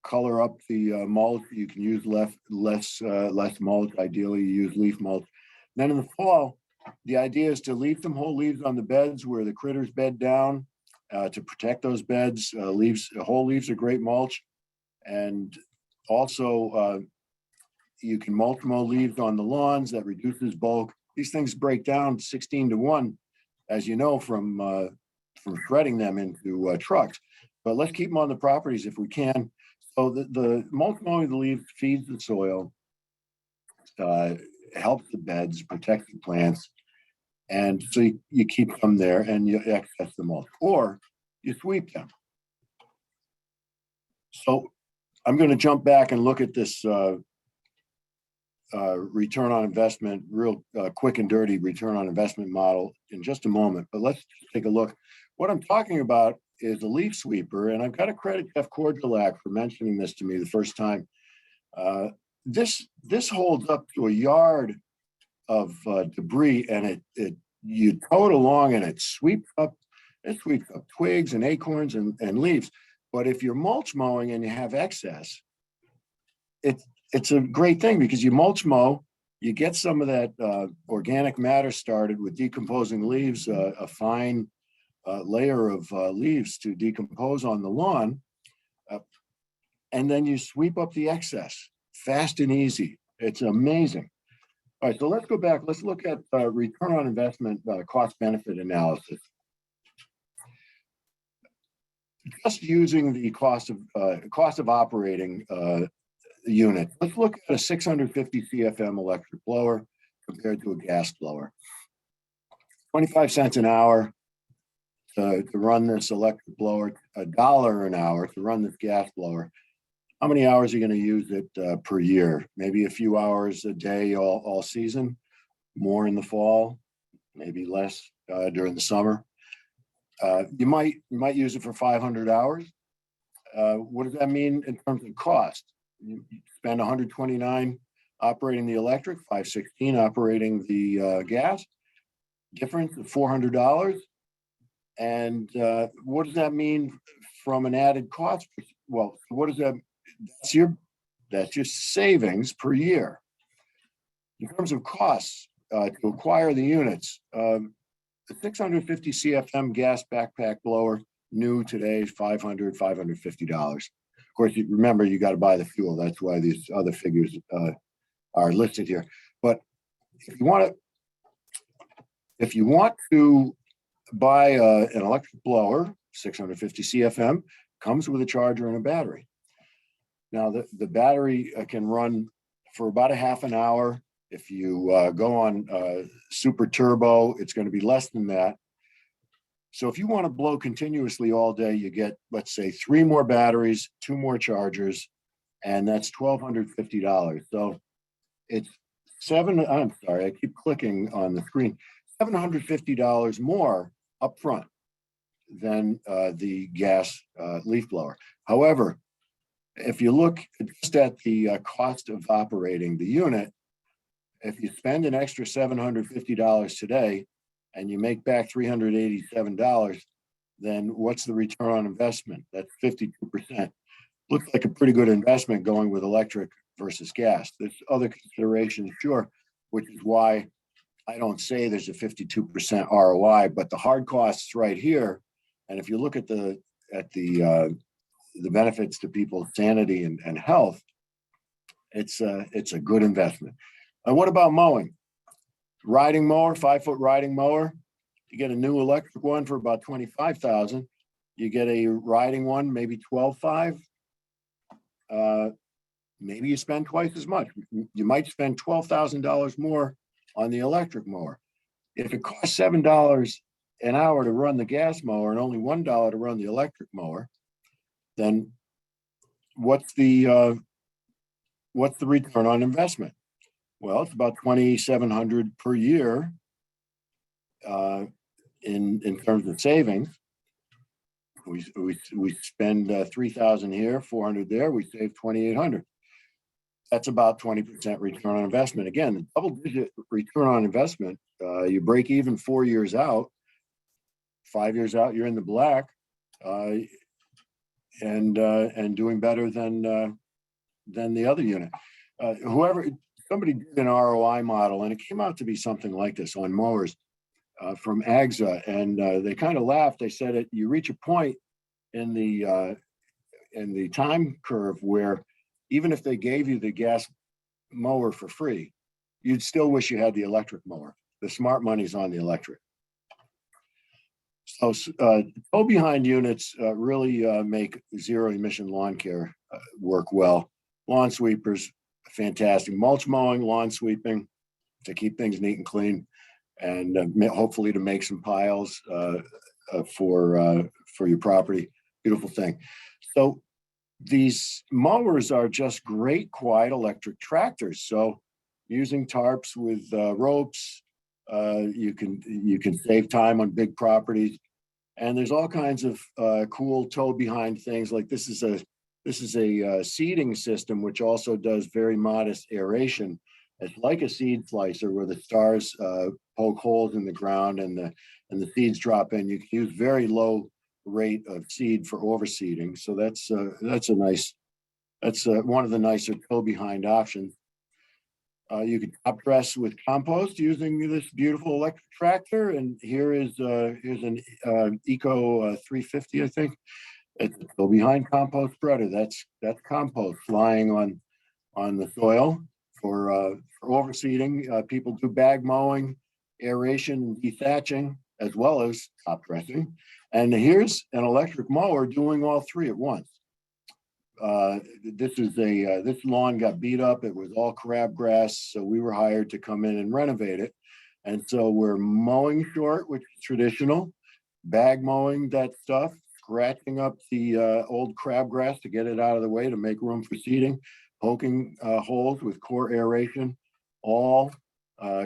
color up the mulch, you can use less mulch. Ideally, you use leaf mulch. Then in the fall, the idea is to leave some whole leaves on the beds where the critters bed down to protect those beds. Whole leaves are great mulch. And also, you can mulch mow leaves on the lawns. That reduces bulk. These things break down 16-1, as you know, from shredding them into trucks. But let's keep them on the properties if we can. So the mulch mowing the leaves feeds the soil, helps the beds, protects the plants. And so you keep them there and you access the mulch, or you sweep them. So I'm going to jump back and look at this return on investment, real quick and dirty return on investment model in just a moment. But let's take a look. What I'm talking about is a leaf sweeper, and I've got to credit Jeff Cordulac for mentioning this to me the first time. This holds up to a yard of debris, and you tow it along, and it sweeps up twigs and acorns and leaves. But if you're mulch mowing and you have excess, it's a great thing, because you mulch mow, you get some of that organic matter started with decomposing leaves, a fine layer of leaves to decompose on the lawn, and then you sweep up the excess fast and easy. It's amazing. All right, so let's go back. Let's look at return on investment cost benefit analysis. Just using the cost of operating unit. Let's look at a 650 CFM electric blower compared to a gas blower. 25 cents an hour to run this electric blower, $1 an hour to run this gas blower. How many hours are you going to use it per year? Maybe a few hours a day all season, more in the fall, maybe less during the summer. You might use it for 500 hours. What does that mean in terms of cost? You spend 129 operating the electric, 516 operating the gas. Difference of $400. And what does that mean from an added cost? Well, what does that? That's your savings per year. In terms of costs to acquire the units, the 650 CFM gas backpack blower, new today, $500, $550. Of course, you remember you got to buy the fuel. That's why these other figures are listed here. But if you want to buy an electric blower, 650 CFM, comes with a charger and a battery. Now the battery can run for about a half an hour. If you go on super turbo, it's going to be less than that. So if you want to blow continuously all day, you get, let's say, 3 more batteries, 2 more chargers, and that's $1,250. So it's I'm sorry, I keep clicking on the screen. $750 more upfront than the gas leaf blower. However, if you look just at the cost of operating the unit, if you spend an extra $750 today and you make back $387, then what's the return on investment? That's 52%. Looks like a pretty good investment going with electric versus gas. There's other considerations, sure, which is why I don't say there's a 52% ROI, but the hard costs right here. And if you look at the benefits to people's sanity and health, it's a good investment. And what about mowing? Riding mower, 5-foot riding mower. You get a new electric one for about $25,000. You get a riding one, maybe $12,500. Maybe you spend twice as much. You might spend $12,000 more on the electric mower. If it costs $7 an hour to run the gas mower and only $1 to run the electric mower, then what's the return on investment? Well, it's about $2,700 per year in terms of savings. We spend $3,000 here, $400 there. We save $2,800. That's about 20% return on investment. Again, the double-digit return on investment. You break even 4 years out. 5 years out, you're in the black, and doing better than the other unit. Somebody did an ROI model, and it came out to be something like this on mowers from AGSA, and they kind of laughed. They said you reach a point in the time curve where even if they gave you the gas mower for free, you'd still wish you had the electric mower. The smart money's on the electric. So tow behind units really make zero emission lawn care work well. Lawn sweepers, fantastic. Mulch mowing, lawn sweeping to keep things neat and clean, and hopefully to make some piles for your property. Beautiful thing. So these mowers are just great, quiet electric tractors. So using tarps with ropes, you can save time on big properties. And there's all kinds of cool tow behind things. Like this is a seeding system, which also does very modest aeration. It's like a seed slicer where the stars poke holes in the ground and the seeds drop in. You can use very low rate of seed for overseeding. So that's one of the nicer tow behind options. You can top dress with compost using this beautiful electric tractor. And here's an Eco 350, I think. It's a tow behind compost spreader. That's compost flying on the soil for overseeding. People do bag mowing, aeration, and dethatching, as well as top dressing. And here's an electric mower doing all three at once. This lawn got beat up. It was all crabgrass, so we were hired to come in and renovate it. And so we're mowing short, which is traditional, bag mowing that stuff, scratching up the old crabgrass to get it out of the way to make room for seeding, poking holes with core aeration, all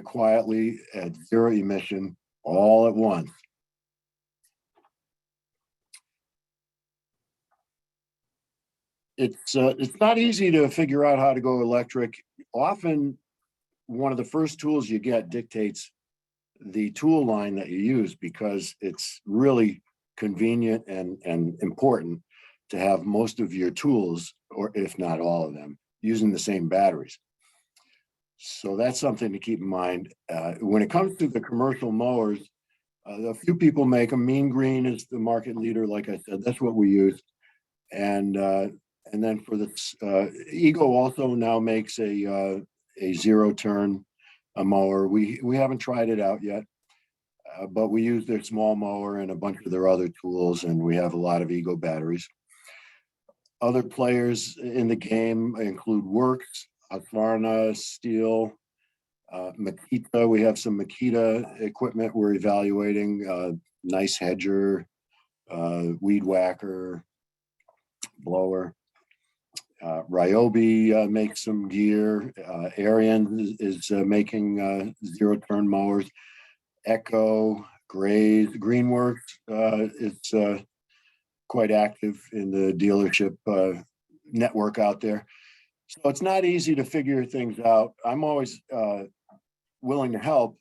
quietly at zero emission, all at once. It's not easy to figure out how to go electric. Often, one of the first tools you get dictates the tool line that you use, because it's really convenient and important to have most of your tools, or if not all of them, using the same batteries. So that's something to keep in mind. When it comes to the commercial mowers, a few people make them. Mean Green is the market leader, like I said. That's what we use. And then for the Ego also now makes a zero turn mower. We haven't tried it out yet, but we use their small mower and a bunch of their other tools, and we have a lot of Ego batteries. Other players in the game include Works, Husqvarna, Steel, Makita. We have some Makita equipment we're evaluating. Nice hedger, weed whacker, blower. Ryobi makes some gear. Arian is making zero turn mowers. Echo, Greenworks is quite active in the dealership network out there. So it's not easy to figure things out. I'm always willing to help,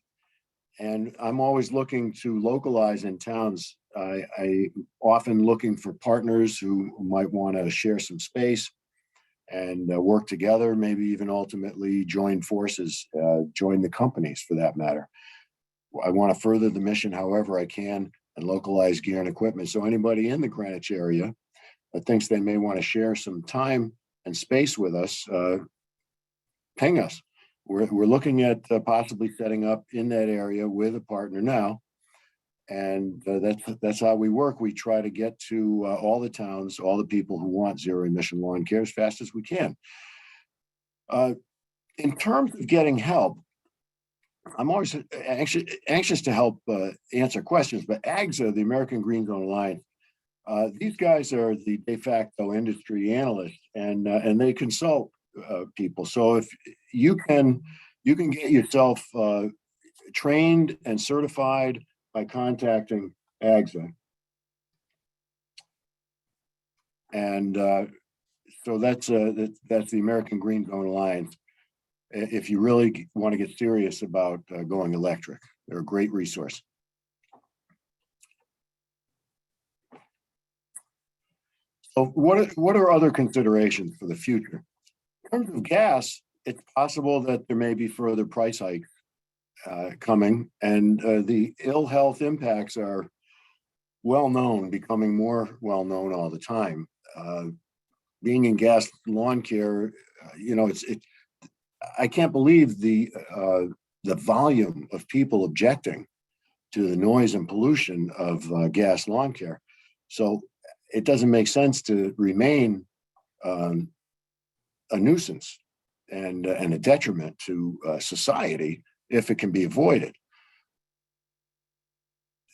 and I'm always looking to localize in towns. I often looking for partners who might want to share some space and work together, maybe even ultimately join forces, join the companies for that matter. I want to further the mission however I can and localize gear and equipment. So anybody in the Greenwich area that thinks they may want to share some time and space with us, ping us. We're looking at possibly setting up in that area with a partner now. And that's how we work. We try to get to all the towns, all the people who want zero emission lawn care as fast as we can. In terms of getting help, I'm always anxious to help answer questions, but AGSA, the American Green Zone Alliance, these guys are the de facto industry analysts, and they consult people. So if you can get yourself trained and certified by contacting AGSA. And so that's the American Green Zone Alliance. If you really want to get serious about going electric, they're a great resource. So what are other considerations for the future? In terms of gas, it's possible that there may be further price hikes coming, and the ill health impacts are well known, becoming more well known all the time. Being in gas lawn care, I can't believe the volume of people objecting to the noise and pollution of gas lawn care. So it doesn't make sense to remain a nuisance and a detriment to society if it can be avoided.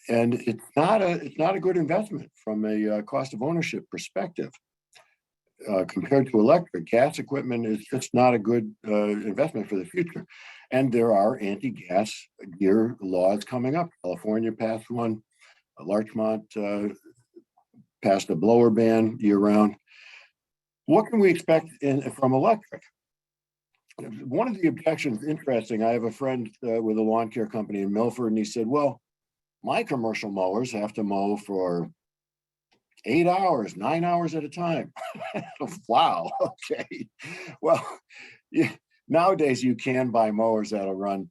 And it's not a good investment from a cost of ownership perspective. Compared to electric, gas equipment is just not a good investment for the future. And there are anti-gas gear laws coming up. California passed one, Larchmont passed a blower ban year-round. What can we expect from electric? One of the objections, interesting, I have a friend with a lawn care company in Milford, and he said, well, my commercial mowers have to mow for 8 hours, 9 hours at a time. Wow. Okay. Well, nowadays you can buy mowers that'll run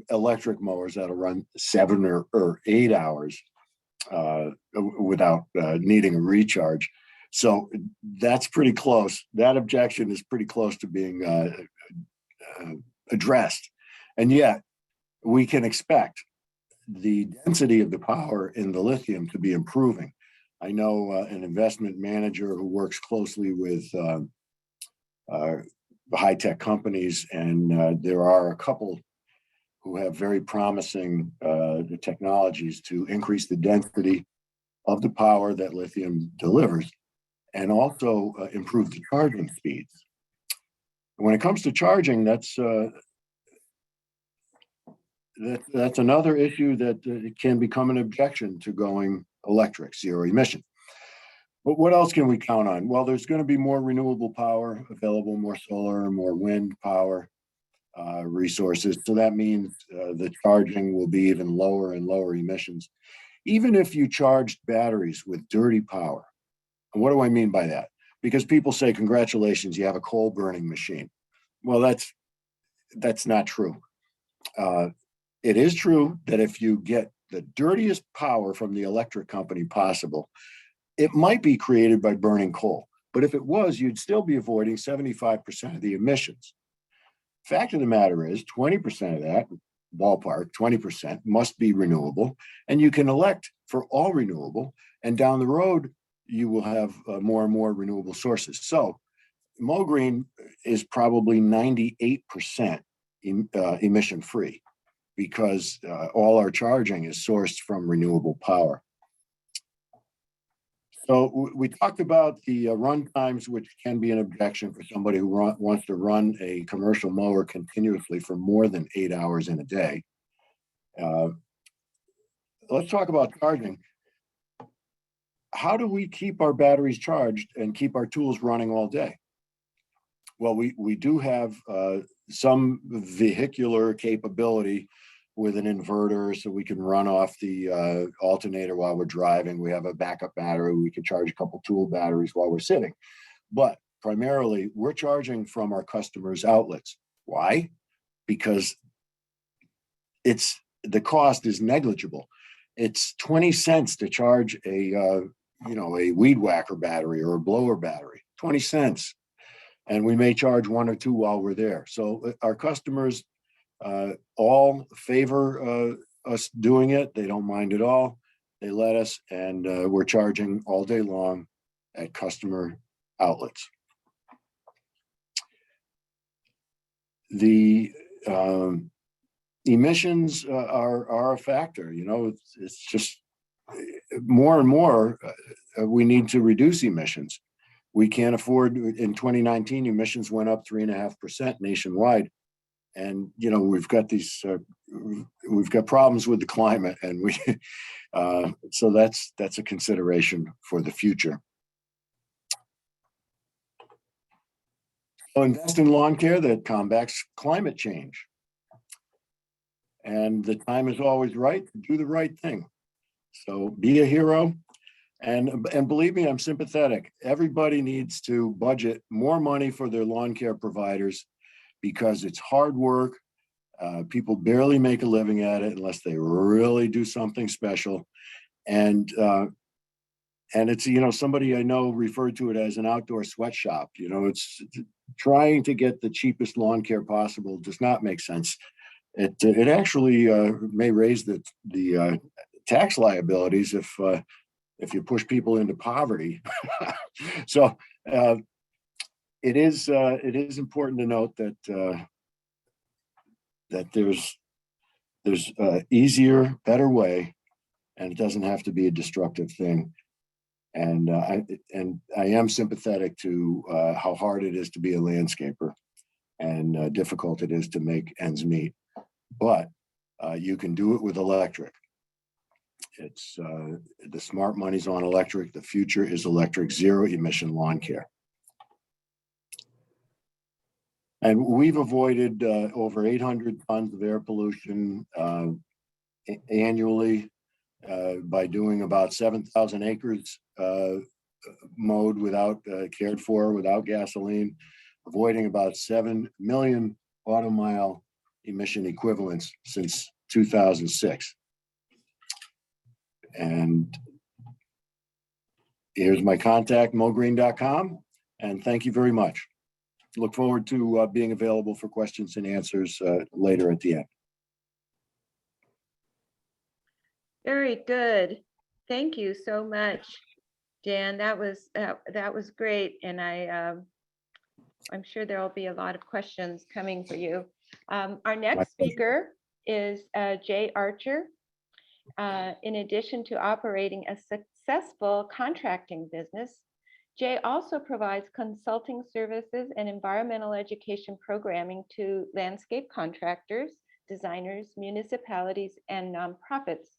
electric mowers that'll run 7 or 8 hours without needing a recharge. So that's pretty close. That objection is pretty close to being addressed. And yet we can expect the density of the power in the lithium to be improving. I know an investment manager who works closely with high-tech companies, and there are a couple who have very promising technologies to increase the density of the power that lithium delivers, and also improve the charging speeds. When it comes to charging, that's another issue that can become an objection to going electric, zero emission. But what else can we count on? Well, there's going to be more renewable power available, more solar, more wind power resources. So that means the charging will be even lower and lower emissions. Even if you charged batteries with dirty power. And what do I mean by that? Because people say, congratulations, you have a coal burning machine. Well, that's not true. It is true that if you get the dirtiest power from the electric company possible, it might be created by burning coal. But if it was, you'd still be avoiding 75% of the emissions. Fact of the matter is 20% of that, ballpark, 20% must be renewable. And you can elect for all renewable. And down the road, you will have more and more renewable sources. So MoGreen is probably 98% emission free, because all our charging is sourced from renewable power. So we talked about the run times, which can be an objection for somebody who wants to run a commercial mower continuously for more than 8 hours in a day. Let's talk about charging. How do we keep our batteries charged and keep our tools running all day? Well, we do have some vehicular capability with an inverter, so we can run off the alternator while we're driving. We have a backup battery. We can charge a couple tool batteries while we're sitting. But primarily, we're charging from our customers' outlets. Why? Because the cost is negligible. It's 20 cents to charge a weed whacker battery or a blower battery, 20 cents. And we may charge 1 or 2 while we're there. So our customers all favor us doing it. They don't mind at all. They let us, and we're charging all day long at customer outlets. The emissions are a factor. You know, it's just more and more we need to reduce emissions. We can't afford. In 2019, emissions went up 3.5% nationwide, and you know we've got problems with the climate, and so that's a consideration for the future. So invest in lawn care that combats climate change. And the time is always right to do the right thing. So be a hero. And believe me, I'm sympathetic. Everybody needs to budget more money for their lawn care providers because it's hard work. People barely make a living at it unless they really do something special. And it's, you know, somebody I know referred to it as an outdoor sweatshop. You know, it's trying to get the cheapest lawn care possible does not make sense. It actually may raise the tax liabilities if you push people into poverty. So it is important to note that there's easier, better way, and it doesn't have to be a destructive thing. And I am sympathetic to how hard it is to be a landscaper and difficult it is to make ends meet. But you can do it with electric. It's the smart money's on electric. The future is electric, zero emission lawn care. And we've avoided over 800 tons of air pollution annually by doing about 7,000 acres mowed without cared for, without gasoline, avoiding about 7 million auto mile emission equivalents since 2006. And here's my contact, mogreen.com, and thank you very much. Look forward to being available for questions and answers later at the end. Very good. Thank you so much, Dan. That was great, and I'm sure there will be a lot of questions coming for you. Our next speaker is Jay Archer. In addition to operating a successful contracting business, Jay also provides consulting services and environmental education programming to landscape contractors, designers, municipalities, and nonprofits.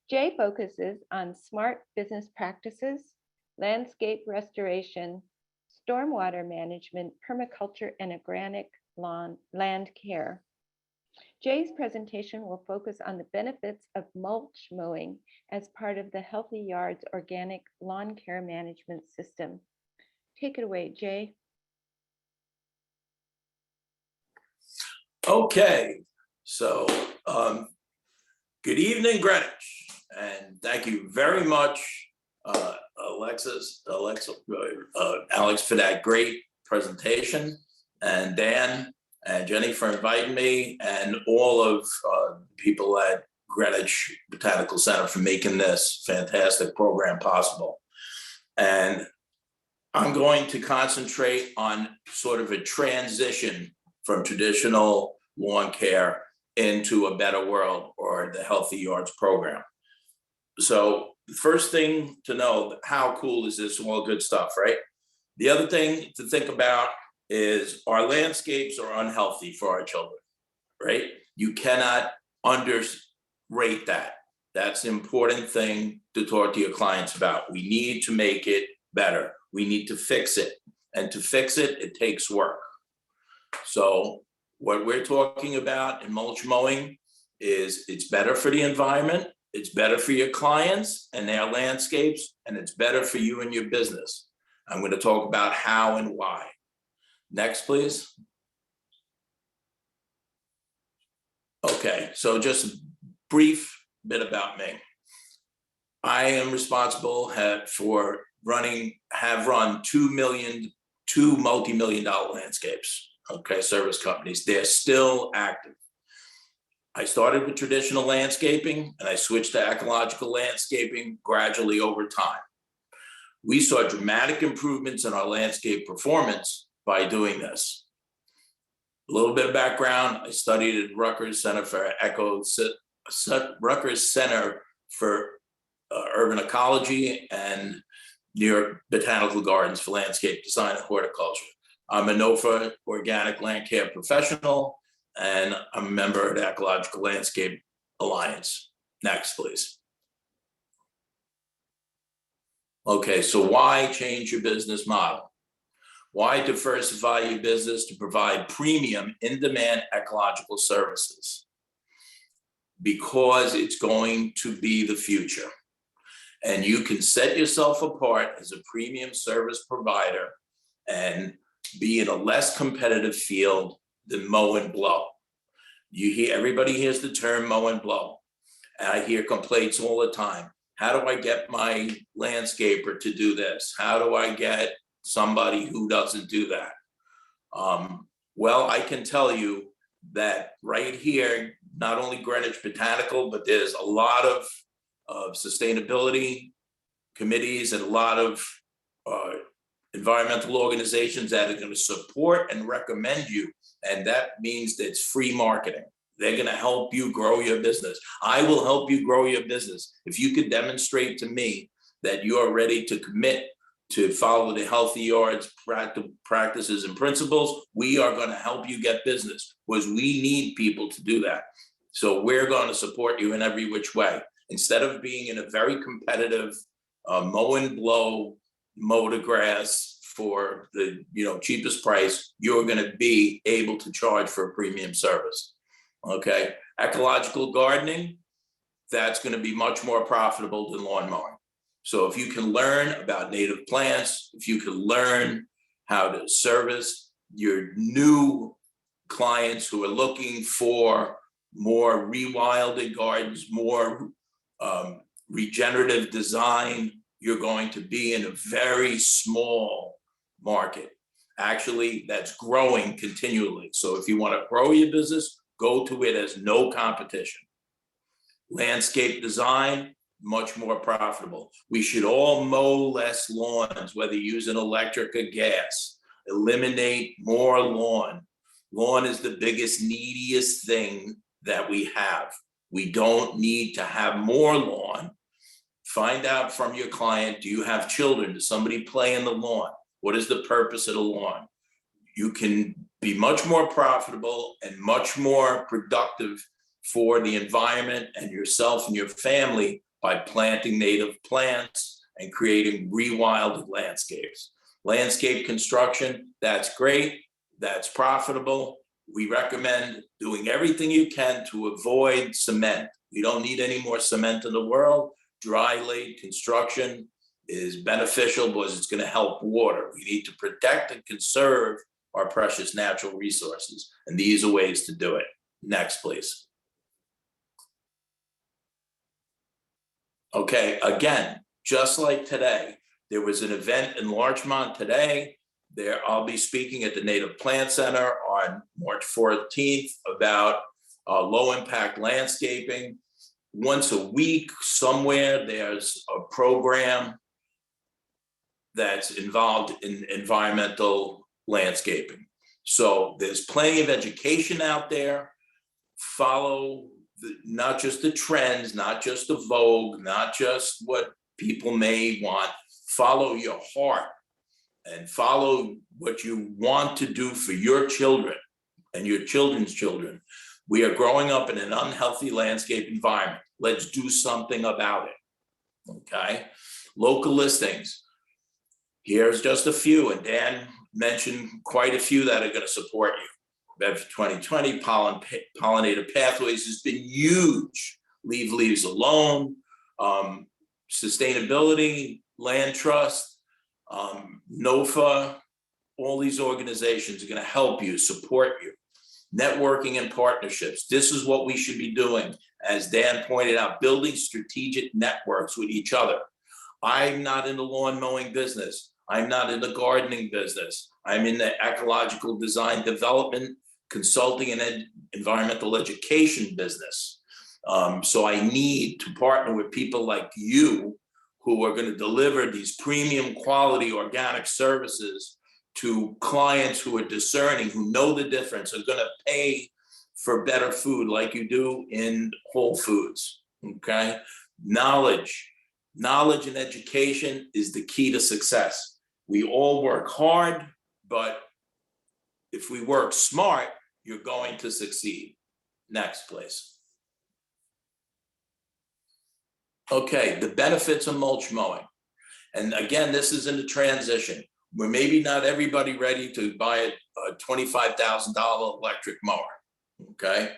Jay focuses on smart business practices, landscape restoration, stormwater management, permaculture, and organic land care. Jay's presentation will focus on the benefits of mulch mowing as part of the Healthy Yards organic lawn care management system. Take it away, Jay. Okay, so good evening, Greenwich, and thank you very much, Alex, for that great presentation, and Dan and Jenny for inviting me, and all of people at Greenwich Botanical Center for making this fantastic program possible. And I'm going to concentrate on sort of a transition from traditional lawn care into a better world, or the Healthy Yards program. So the first thing to know, how cool is this? All good stuff, right? The other thing to think about is our landscapes are unhealthy for our children, right? You cannot underrate that. That's an important thing to talk to your clients about. We need to make it better. We need to fix it. And to fix it, it takes work. So what we're talking about in mulch mowing is it's better for the environment, it's better for your clients and their landscapes, and it's better for you and your business. I'm going to talk about how and why. Next, please. Okay, so just a brief bit about me. I am responsible for have run two multi-million-dollar landscapes, okay, service companies. They're still active. I started with traditional landscaping and I switched to ecological landscaping gradually over time. We saw dramatic improvements in our landscape performance by doing this. A little bit of background, I studied at Rutgers Center for Urban Ecology and New York Botanical Gardens for Landscape Design and Horticulture. I'm a NOFA organic land care professional, and I'm a member of the Ecological Landscape Alliance. Next, please. Okay, so why change your business model? Why diversify your business to provide premium in-demand ecological services? Because it's going to be the future. And you can set yourself apart as a premium service provider and be in a less competitive field than mow and blow. Everybody hears the term mow and blow. And I hear complaints all the time. How do I get my landscaper to do this? How do I get somebody who doesn't do that? Well, I can tell you that right here, not only Greenwich Botanical, but there's a lot of sustainability committees and a lot of environmental organizations that are going to support and recommend you. And that means that it's free marketing. They're going to help you grow your business. I will help you grow your business. If you could demonstrate to me that you are ready to commit to follow the healthy yards practices and principles, we are going to help you get business, because we need people to do that. So we're going to support you in every which way. Instead of being in a very competitive mow and blow, mow the grass for the cheapest price, you're going to be able to charge for a premium service. Okay, ecological gardening, that's going to be much more profitable than lawn mowing. So if you can learn about native plants, if you can learn how to service your new clients who are looking for more rewilded gardens, more regenerative design, you're going to be in a very small market. Actually, that's growing continually. So if you want to grow your business, go to it as no competition. Landscape design, much more profitable. We should all mow less lawns, whether using electric or gas. Eliminate more lawn. Lawn is the biggest, neediest thing that we have. We don't need to have more lawn. Find out from your client, do you have children? Does somebody play in the lawn? What is the purpose of the lawn? You can be much more profitable and much more productive for the environment and yourself and your family by planting native plants and creating rewilded landscapes. Landscape construction, that's great, that's profitable. We recommend doing everything you can to avoid cement. You don't need any more cement in the world. Dry laid construction is beneficial because it's going to help water. We need to protect and conserve our precious natural resources, and these are ways to do it. Next, please. Okay, again, just like today, there was an event in Larchmont today. I'll be speaking at the Native Plant Center on March 14th about low impact landscaping. Once a week, somewhere, there's a program that's involved in environmental landscaping. So there's plenty of education out there. Follow not just the trends, not just the vogue, not just what people may want. Follow your heart and follow what you want to do for your children and your children's children. We are growing up in an unhealthy landscape environment. Let's do something about it, okay? Local listings. Here's just a few, and Dan mentioned quite a few that are going to support you. Bev 2020, pollinator pathways has been huge. Leave leaves alone, sustainability, land trust, NOFA, all these organizations are going to help you, support you. Networking and partnerships. This is what we should be doing. As Dan pointed out, building strategic networks with each other. I'm not in the lawn mowing business. I'm not in the gardening business. I'm in the ecological design development, consulting and environmental education business. So I need to partner with people like you who are going to deliver these premium quality organic services to clients who are discerning, who know the difference, are going to pay for better food like you do in Whole Foods, okay? Knowledge and education is the key to success. We all work hard, but if we work smart, you're going to succeed. Next, please. Okay, the benefits of mulch mowing. And again, this is in the transition where maybe not everybody ready to buy a $25,000 electric mower, okay?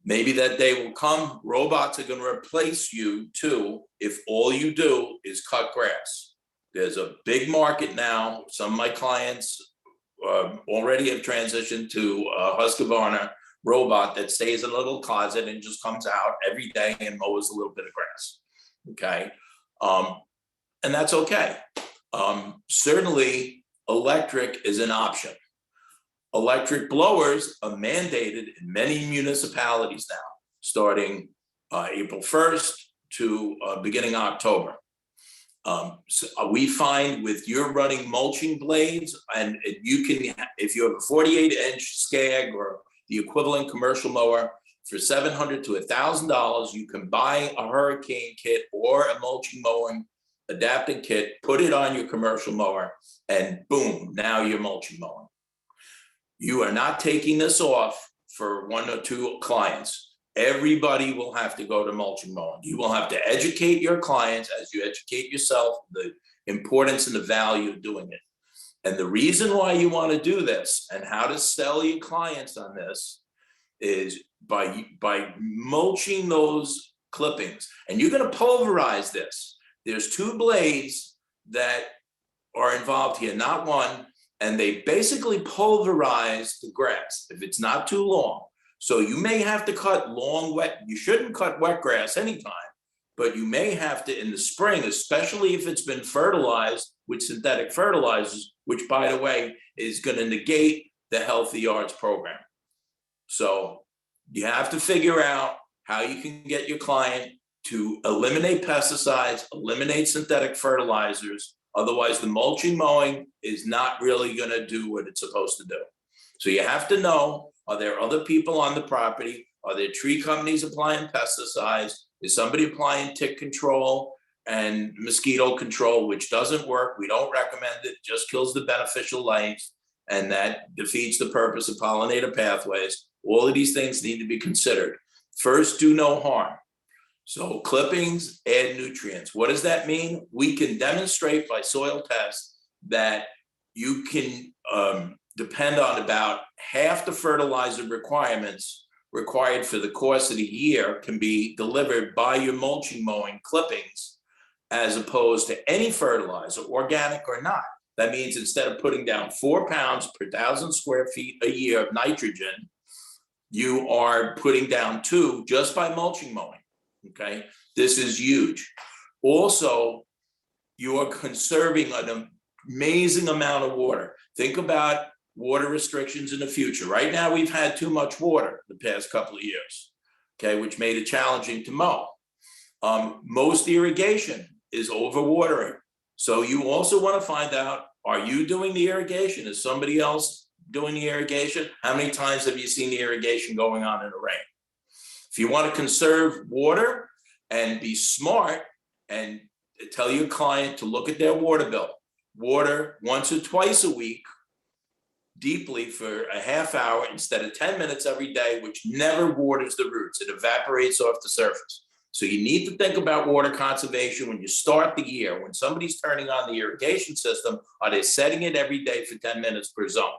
Maybe that day will come. Robots are going to replace you too if all you do is cut grass. There's a big market now. Some of my clients already have transitioned to a Husqvarna robot that stays in a little closet and just comes out every day and mows a little bit of grass, okay? And that's okay. Certainly, electric is an option. Electric blowers are mandated in many municipalities now, starting April 1st to beginning October. So we find with your running mulching blades, and you can, if you have a 48-inch Skag or the equivalent commercial mower, for $700 to $1,000, you can buy a hurricane kit or a mulching mowing adapting kit, put it on your commercial mower, and boom, now you're mulching mowing. You are not taking this off for 1 or 2 clients. Everybody will have to go to mulching mowing. You will have to educate your clients as you educate yourself, the importance and the value of doing it. And the reason why you want to do this and how to sell your clients on this is by mulching those clippings. And you're going to pulverize this. There's 2 blades that are involved here, not one, and they basically pulverize the grass if it's not too long. So you may have to cut long, wet, you shouldn't cut wet grass anytime, but you may have to in the spring, especially if it's been fertilized with synthetic fertilizers, which by the way, is going to negate the Healthy Yards program. So you have to figure out how you can get your client to eliminate pesticides, eliminate synthetic fertilizers. Otherwise, the mulching mowing is not really going to do what it's supposed to do. So you have to know, are there other people on the property? Are there tree companies applying pesticides? Is somebody applying tick control and mosquito control, which doesn't work? We don't recommend it, just kills the beneficial life, and that defeats the purpose of pollinator pathways. All of these things need to be considered. First, do no harm. So clippings add nutrients. What does that mean? We can demonstrate by soil tests that you can depend on about half the fertilizer requirements required for the course of the year can be delivered by your mulching mowing clippings, as opposed to any fertilizer, organic or not. That means instead of putting down 4 pounds per 1,000 square feet a year of nitrogen, you are putting down 2 just by mulching mowing. Okay, this is huge. Also, you are conserving an amazing amount of water. Think about water restrictions in the future. Right now, we've had too much water the past couple of years, okay, which made it challenging to mow. Most irrigation is overwatering. So you also want to find out, are you doing the irrigation? Is somebody else doing the irrigation? How many times have you seen the irrigation going on in the rain? If you want to conserve water and be smart and tell your client to look at their water bill, water once or twice a week, deeply for a half hour instead of 10 minutes every day, which never waters the roots. It evaporates off the surface. So you need to think about water conservation when you start the year. When somebody's turning on the irrigation system, are they setting it every day for 10 minutes per zone?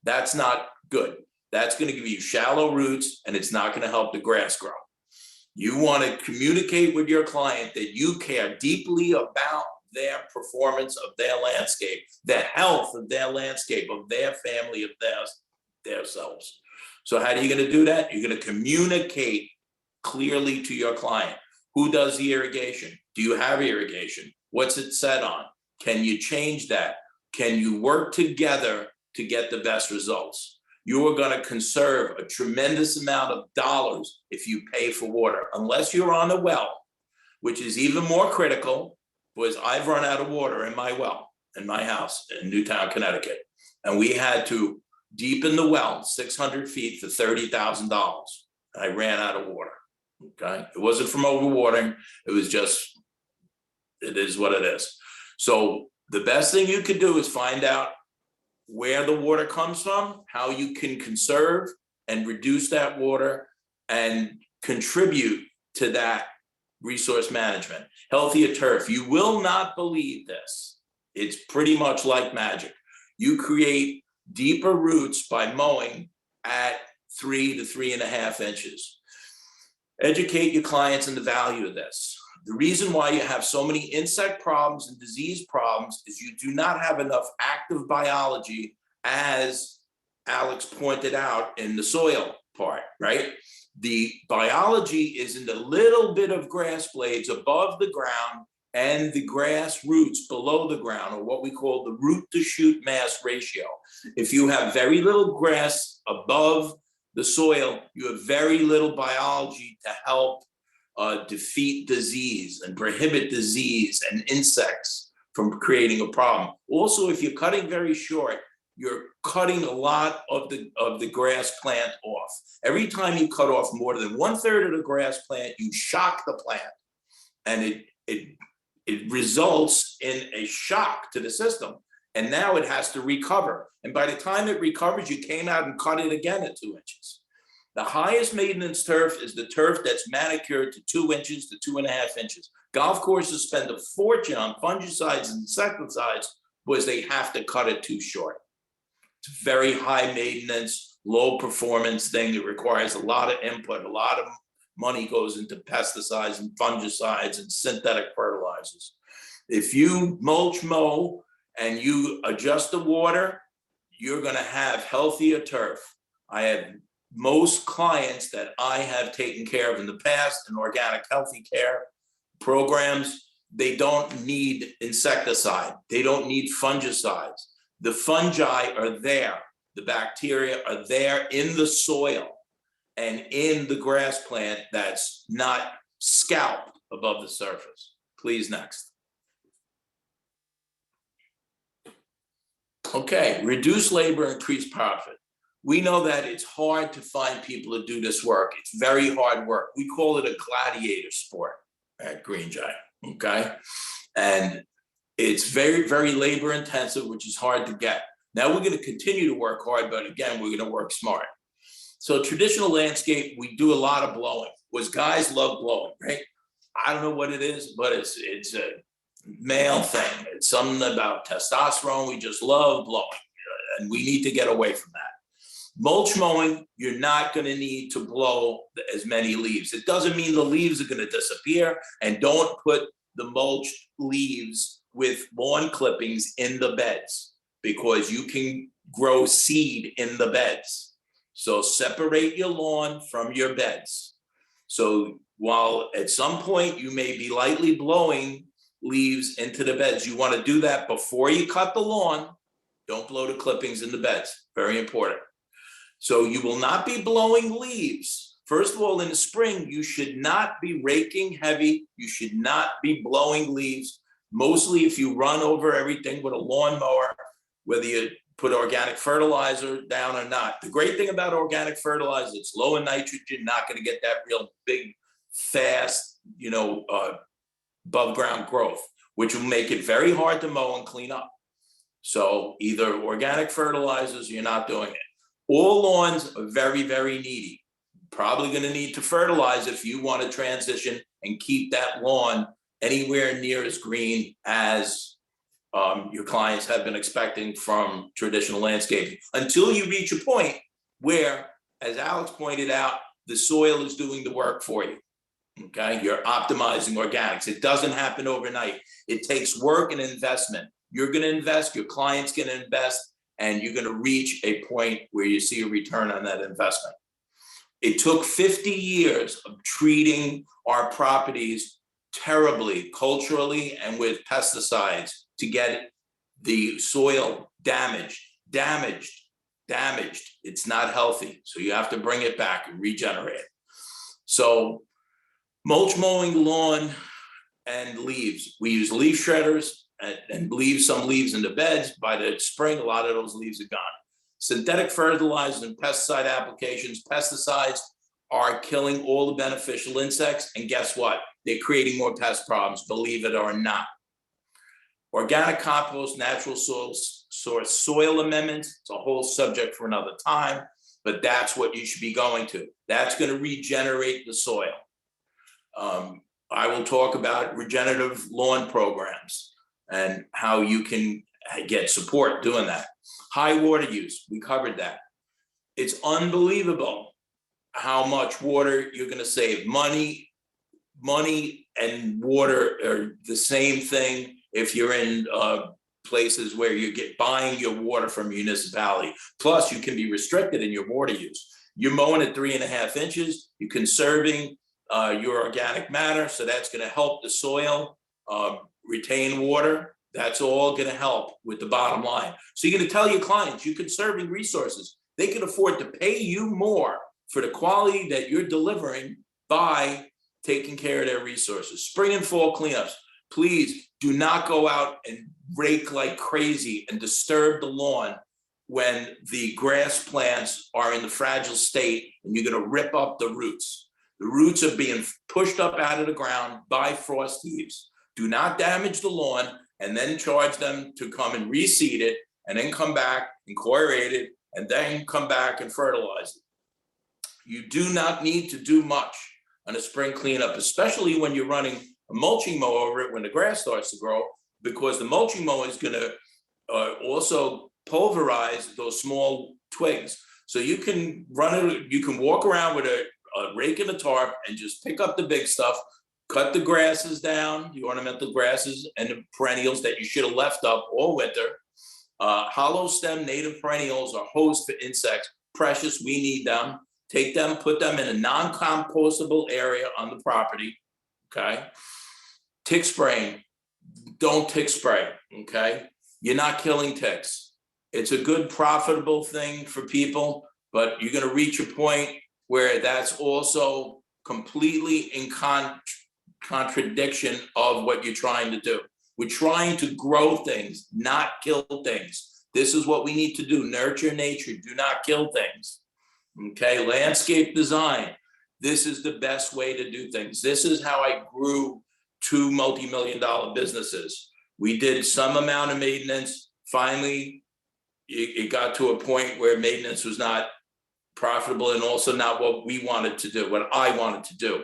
That's not good. That's going to give you shallow roots, and it's not going to help the grass grow. You want to communicate with your client that you care deeply about their performance of their landscape, the health of their landscape, of their family, of their selves. So how are you going to do that? You're going to communicate clearly to your client. Who does the irrigation? Do you have irrigation? What's it set on? Can you change that? Can you work together to get the best results? You are going to conserve a tremendous amount of dollars if you pay for water, unless you're on a well, which is even more critical, because I've run out of water in my well, in my house in Newtown, Connecticut. And we had to deepen the well 600 feet for $30,000. I ran out of water. Okay, it wasn't from overwatering. It was just, it is what it is. So the best thing you could do is find out where the water comes from, how you can conserve and reduce that water and contribute to that resource management. Healthier turf. You will not believe this. It's pretty much like magic. You create deeper roots by mowing at 3 to 3.5 inches. Educate your clients on the value of this. The reason why you have so many insect problems and disease problems is you do not have enough active biology, as Alex pointed out in the soil part, right? The biology is in the little bit of grass blades above the ground and the grass roots below the ground, or what we call the root to shoot mass ratio. If you have very little grass above the soil, you have very little biology to help defeat disease and prohibit disease and insects from creating a problem. Also, if you're cutting very short, you're cutting a lot of the grass plant off. Every time you cut off more than 1/3 of the grass plant, you shock the plant, and it results in a shock to the system. And now it has to recover. And by the time it recovers, you came out and cut it again at 2 inches. The highest maintenance turf is the turf that's manicured to 2 inches to 2.5 inches. Golf courses spend a fortune on fungicides and insecticides because they have to cut it too short. It's a very high maintenance, low performance thing. It requires a lot of input, a lot of money goes into pesticides and fungicides and synthetic fertilizers. If you mulch mow and you adjust the water, you're going to have healthier turf. I have most clients that I have taken care of in the past in organic healthy care programs, they don't need insecticide. They don't need fungicides. The fungi are there. The bacteria are there in the soil and in the grass plant that's not scalped above the surface. Please, next. Okay, reduce labor, increase profit. We know that it's hard to find people to do this work. It's very hard work. We call it a gladiator sport at Green Giant, okay? And it's very, very labor intensive, which is hard to get. Now we're going to continue to work hard, but again, we're going to work smart. So traditional landscape, we do a lot of blowing, because guys love blowing, right? I don't know what it is, but it's a male thing. It's something about testosterone. We just love blowing, and we need to get away from that. Mulch mowing, you're not going to need to blow as many leaves. It doesn't mean the leaves are going to disappear, and don't put the mulched leaves with lawn clippings in the beds, because you can grow seed in the beds. So separate your lawn from your beds. So while at some point you may be lightly blowing leaves into the beds, you want to do that before you cut the lawn. Don't blow the clippings in the beds. Very important. So you will not be blowing leaves. First of all, in the spring, you should not be raking heavy. You should not be blowing leaves. Mostly if you run over everything with a lawnmower, whether you put organic fertilizer down or not. The great thing about organic fertilizer, it's low in nitrogen, not going to get that real big, fast, above ground growth, which will make it very hard to mow and clean up. So either organic fertilizers, you're not doing it. All lawns are very, very needy. Probably going to need to fertilize if you want to transition and keep that lawn anywhere near as green as your clients have been expecting from traditional landscaping, until you reach a point where, as Alex pointed out, the soil is doing the work for you. Okay, you're optimizing organics. It doesn't happen overnight. It takes work and investment. You're going to invest, your client's going to invest, and you're going to reach a point where you see a return on that investment. It took 50 years of treating our properties terribly, culturally, and with pesticides to get the soil damaged. It's not healthy. So you have to bring it back and regenerate it. So mulch mowing lawn and leaves. We use leaf shredders and leave some leaves in the beds. By the spring, a lot of those leaves are gone. Synthetic fertilizers and pesticide applications, pesticides are killing all the beneficial insects. And guess what? They're creating more pest problems, believe it or not. Organic compost, natural source soil amendments, it's a whole subject for another time, but that's what you should be going to. That's going to regenerate the soil. I will talk about regenerative lawn programs and how you can get support doing that. High water use, we covered that. It's unbelievable how much water you're going to save. Money and water are the same thing if you're in places where you get buying your water from municipality. Plus, you can be restricted in your water use. You're mowing at 3.5 inches, you're conserving your organic matter, so that's going to help the soil retain water. That's all going to help with the bottom line. So you're going to tell your clients you're conserving resources. They can afford to pay you more for the quality that you're delivering by taking care of their resources. Spring and fall cleanups. Please do not go out and rake like crazy and disturb the lawn when the grass plants are in the fragile state and you're going to rip up the roots. The roots are being pushed up out of the ground by frost heaves. Do not damage the lawn and then charge them to come and reseed it and then come back and aerate it and then come back and fertilize it. You do not need to do much on a spring cleanup, especially when you're running a mulching mower over it when the grass starts to grow, because the mulching mower is going to also pulverize those small twigs. So you can run it, you can walk around with a rake and a tarp and just pick up the big stuff, cut the grasses down, the ornamental grasses and the perennials that you should have left up all winter. Hollow stem native perennials are hosts for insects, precious, we need them. Take them, put them in a non-compostable area on the property, okay? Tick spraying, don't tick spray, okay? You're not killing ticks. It's a good, profitable thing for people, but you're gonna reach a point where that's also completely in contradiction of what you're trying to do. We're trying to grow things, not kill things. This is what we need to do, nurture nature, do not kill things. Okay, landscape design. This is the best way to do things. This is how I grew 2 multi-million-dollar businesses. We did some amount of maintenance. Finally, it got to a point where maintenance was not profitable and also not what we wanted to do, what I wanted to do.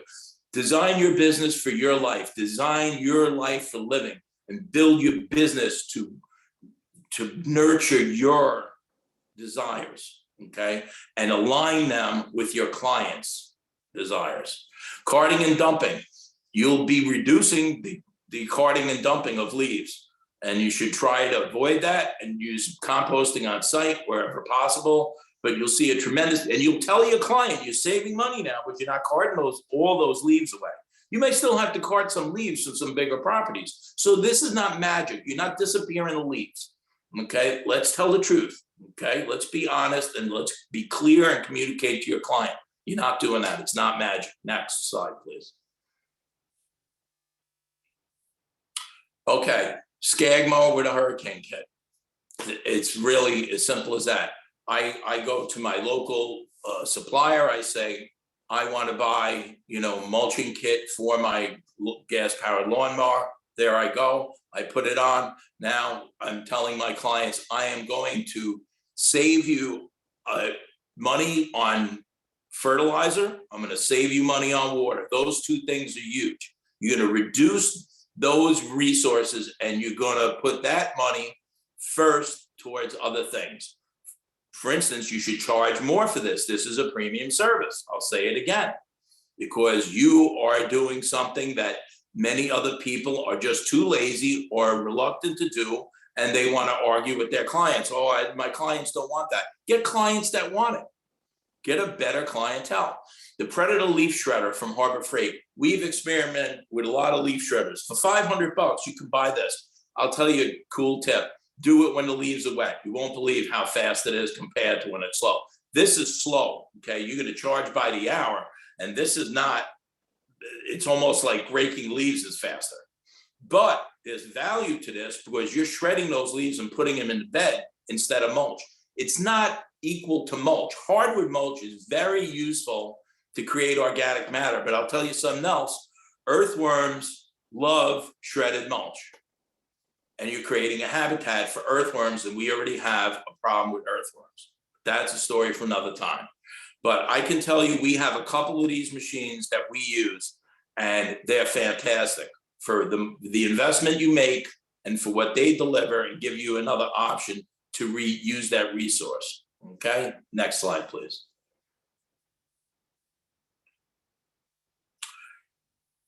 Design your business for your life. Design your life for living and build your business to nurture your desires. Okay, and align them with your clients' desires. Carting and dumping. You'll be reducing the carting and dumping of leaves, and you should try to avoid that and use composting on site wherever possible. But you'll see a tremendous, and you'll tell your client you're saving money now, but you're not carting all those leaves away. You may still have to cart some leaves from some bigger properties. So this is not magic. You're not disappearing the leaves. Okay, let's tell the truth. Okay, let's be honest and let's be clear and communicate to your client. You're not doing that. It's not magic. Next slide, please. Okay, scag mower with a hurricane kit. It's really as simple as that. I go to my local supplier. I say, I want to buy, mulching kit for my gas-powered lawnmower. There I go. I put it on. Now I'm telling my clients, I am going to save you money on fertilizer. I'm going to save you money on water. Those two things are huge. You're going to reduce those resources and you're going to put that money first towards other things. For instance, you should charge more for this. This is a premium service. I'll say it again, because you are doing something that many other people are just too lazy or reluctant to do, and they want to argue with their clients. Oh, my clients don't want that. Get clients that want it. Get a better clientele. The Predator leaf shredder from Harbor Freight. We've experimented with a lot of leaf shredders. For $500, you can buy this. I'll tell you a cool tip. Do it when the leaves are wet. You won't believe how fast it is compared to when it's slow. This is slow, okay? You're going to charge by the hour, and this is not, it's almost like raking leaves is faster. But there's value to this because you're shredding those leaves and putting them in the bed instead of mulch. It's not equal to mulch. Hardwood mulch is very useful to create organic matter, but I'll tell you something else. Earthworms love shredded mulch. And you're creating a habitat for earthworms, and we already have a problem with earthworms. That's a story for another time. But I can tell you, we have a couple of these machines that we use, and they're fantastic for the investment you make and for what they deliver, and give you another option to reuse that resource. Okay, next slide, please.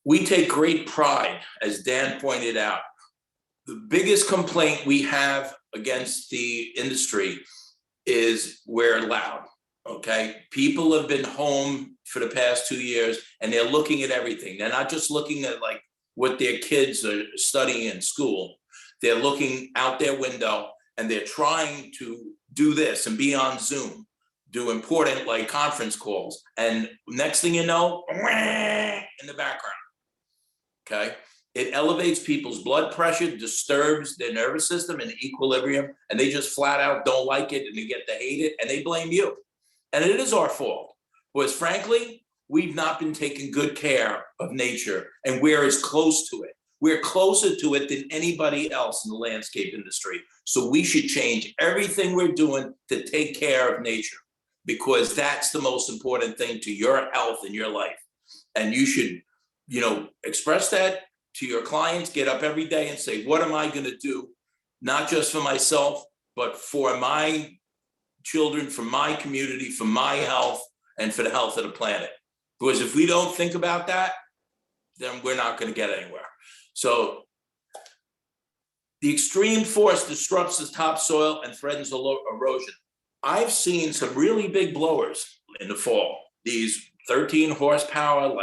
We take great pride, as Dan pointed out. The biggest complaint we have against the industry is we're loud, okay? People have been home for the past 2 years and they're looking at everything. They're not just looking at like what their kids are studying in school. They're looking out their window and they're trying to do this and be on Zoom, do important like conference calls. And next thing you know, in the background, okay? It elevates people's blood pressure, disturbs their nervous system and equilibrium, and they just flat out don't like it and they get to hate it and they blame you. And it is our fault, because frankly, we've not been taking good care of nature and we're as close to it. We're closer to it than anybody else in the landscape industry. So we should change everything we're doing to take care of nature, because that's the most important thing to your health and your life. And you should, express that to your clients. Get up every day and say, what am I going to do? Not just for myself, but for my children, for my community, for my health, and for the health of the planet. Because if we don't think about that, then we're not going to get anywhere. So the extreme force disrupts the topsoil and threatens erosion. I've seen some really big blowers in the fall. These 13 horsepower,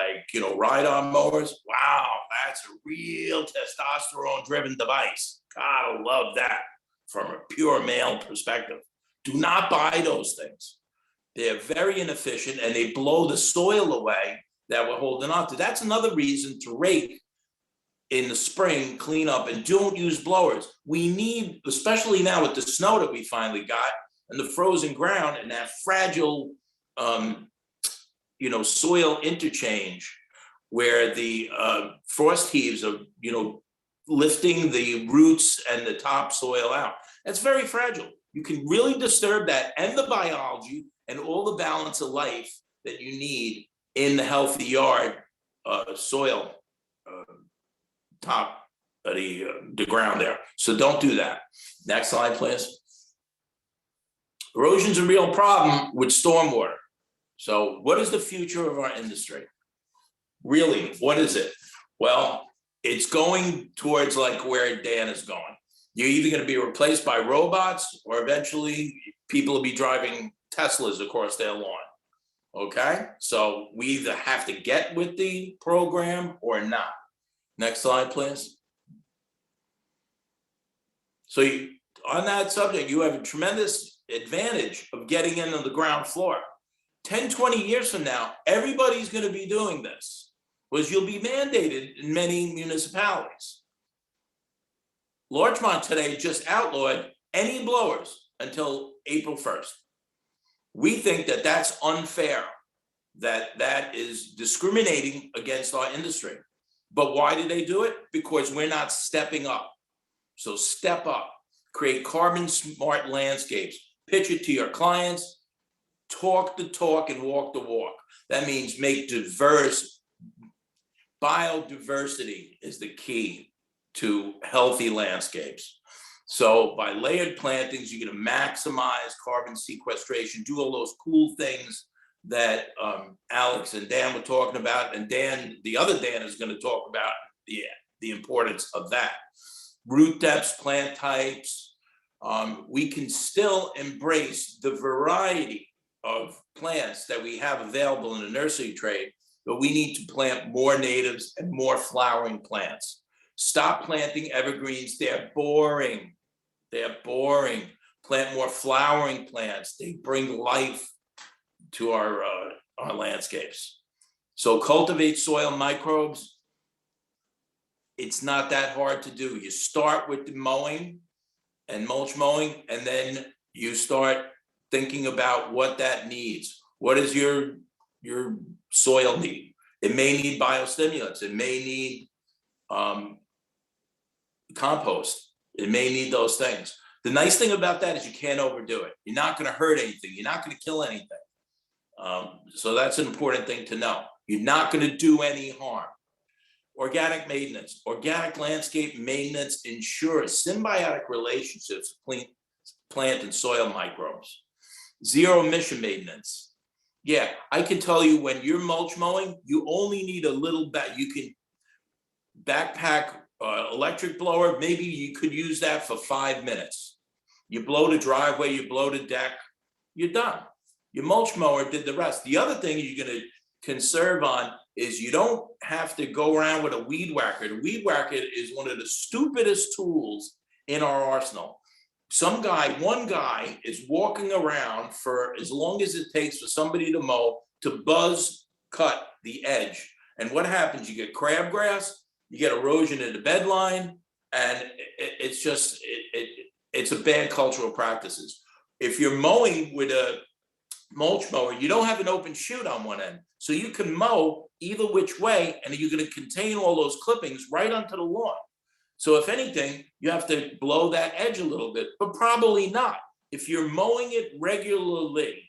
ride-on mowers. Wow, that's a real testosterone-driven device. Gotta love that from a pure male perspective. Do not buy those things. They're very inefficient and they blow the soil away that we're holding on to. That's another reason to rake in the spring, clean up, and don't use blowers. We need, especially now with the snow that we finally got and the frozen ground and that fragile soil interchange where the frost heaves are, lifting the roots and the topsoil out. That's very fragile. You can really disturb that and the biology and all the balance of life that you need in the healthy yard soil top of the ground there. So don't do that. Next slide, please. Erosion's a real problem with stormwater. So what is the future of our industry? Really, what is it? Well, it's going towards like where Dan is going. You're either going to be replaced by robots or eventually people will be driving Teslas across their lawn. Okay, so we either have to get with the program or not. Next slide, please. So on that subject, you have a tremendous advantage of getting into the ground floor. 10, 20 years from now, everybody's going to be doing this, because you'll be mandated in many municipalities. Larchmont today just outlawed any blowers until April 1st. We think that that's unfair, that is discriminating against our industry. But why did they do it? Because we're not stepping up. So step up, create carbon smart landscapes, pitch it to your clients, talk the talk and walk the walk. That means make diverse. Biodiversity is the key to healthy landscapes. So by layered plantings, you're going to maximize carbon sequestration, do all those cool things that Alex and Dan were talking about. And Dan, the other Dan, is going to talk about the importance of that. Root depths, plant types. We can still embrace the variety of plants that we have available in the nursery trade, but we need to plant more natives and more flowering plants. Stop planting evergreens. They're boring. They're boring. Plant more flowering plants. They bring life to our landscapes. So cultivate soil microbes. it's not that hard to do. You start with the mowing and mulch mowing, and then you start thinking about what that needs. What does your soil need? It may need biostimulants. It may need compost. It may need those things. The nice thing about that is you can't overdo it. You're not going to hurt anything. You're not going to kill anything. So that's an important thing to know. You're not going to do any harm. Organic maintenance. Organic landscape maintenance ensures symbiotic relationships between plant and soil microbes. Zero emission maintenance. Yeah, I can tell you when you're mulch mowing, you only need a little bit. You can backpack electric blower. Maybe you could use that for 5 minutes. You blow the driveway, you blow the deck, you're done. Your mulch mower did the rest. The other thing you're going to conserve on is you don't have to go around with a weed whacker. The weed whacker is one of the stupidest tools in our arsenal. One guy is walking around for as long as it takes for somebody to mow to buzz cut the edge. And what happens? You get crabgrass, you get erosion in the bed line, and it's just, it's a bad cultural practices. If you're mowing with a mulch mower, you don't have an open chute on one end. So you can mow either which way, and you're going to contain all those clippings right onto the lawn. So if anything, you have to blow that edge a little bit, but probably not. If you're mowing it regularly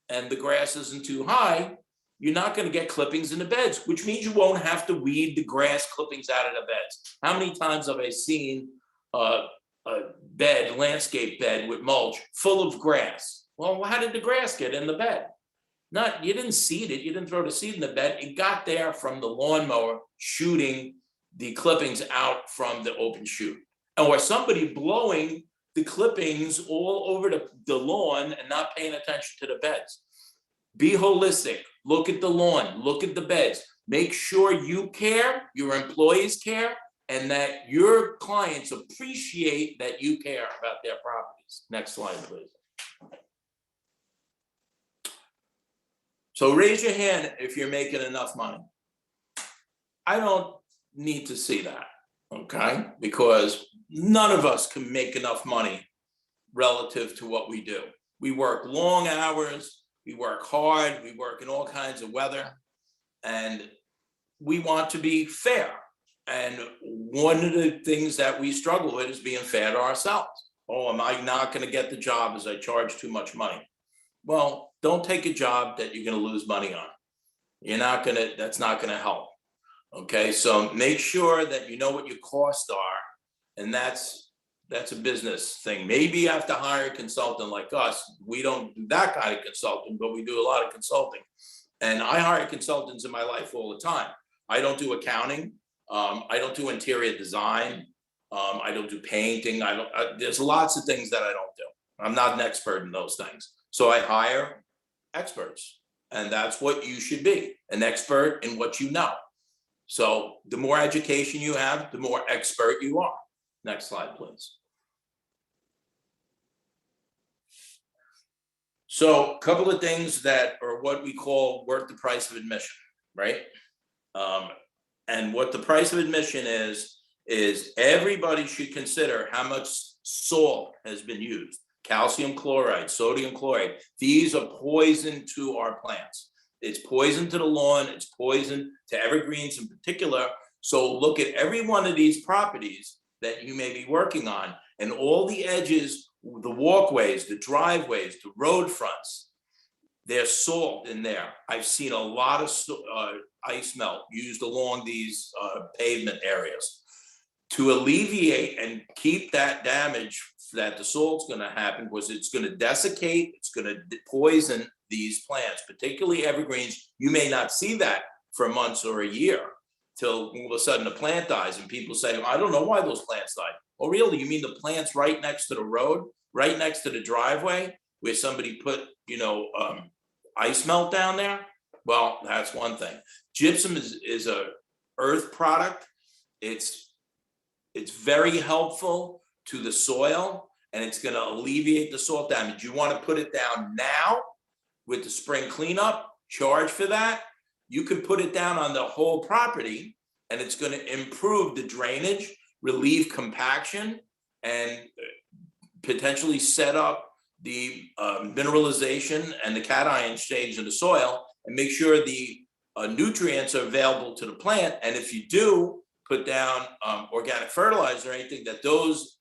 and the grass isn't too high, you're not going to get clippings in the beds, which means you won't have to weed the grass clippings out of the beds. How many times have I seen a landscape bed with mulch full of grass? Well, how did the grass get in the bed? You didn't seed it. You didn't throw the seed in the bed. It got there from the lawnmower shooting the clippings out from the open chute. Or somebody blowing the clippings all over the lawn and not paying attention to the beds. Be holistic. Look at the lawn. Look at the beds. Make sure you care, your employees care, and that your clients appreciate that you care about their properties. Next slide, please. So raise your hand if you're making enough money. I don't need to see that, okay? Because none of us can make enough money relative to what we do. We work long hours, we work hard, we work in all kinds of weather, and we want to be fair. And one of the things that we struggle with is being fair to ourselves. Oh, am I not going to get the job as I charge too much money? Well, don't take a job that you're going to lose money on. That's not going to help. Okay, so make sure that you know what your costs are, and that's a business thing. Maybe you have to hire a consultant like us. We don't do that kind of consulting, but we do a lot of consulting. And I hire consultants in my life all the time. I don't do accounting. I don't do interior design. I don't do painting. There's lots of things that I don't do. I'm not an expert in those things. So I hire experts, and that's what you should be, an expert in what you know. So the more education you have, the more expert you are. Next slide, please. So a couple of things that are what we call worth the price of admission, right? And what the price of admission is everybody should consider how much salt has been used. Calcium chloride, sodium chloride. These are poison to our plants. It's poison to the lawn. It's poison to evergreens in particular. So look at every one of these properties that you may be working on, and all the edges, the walkways, the driveways, the road fronts, there's salt in there. I've seen a lot of ice melt used along these pavement areas. To alleviate and keep that damage that the salt's going to happen, because it's going to desiccate, it's going to poison these plants, particularly evergreens. You may not see that for months or a year till all of a sudden the plant dies, and people say, I don't know why those plants died. Oh, really? You mean the plants right next to the road, right next to the driveway, where somebody put, ice melt down there? Well, that's one thing. Gypsum is a earth product. It's very helpful to the soil, and it's going to alleviate the salt damage. You want to put it down now with the spring cleanup, charge for that. You can put it down on the whole property, and it's going to improve the drainage, relieve compaction, and potentially set up the mineralization and the cation exchange in the soil, and make sure the nutrients are available to the plant. And if you do put down organic fertilizer or anything, that those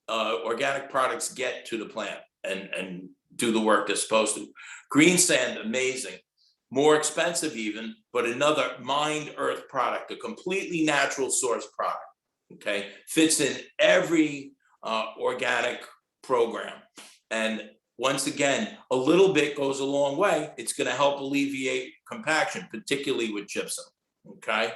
organic products get to the plant and do the work they're supposed to. Green sand, amazing. More expensive even, but another mined earth product, a completely natural source product, okay? Fits in every organic program. And once again, a little bit goes a long way. It's gonna help alleviate compaction, particularly with gypsum, okay?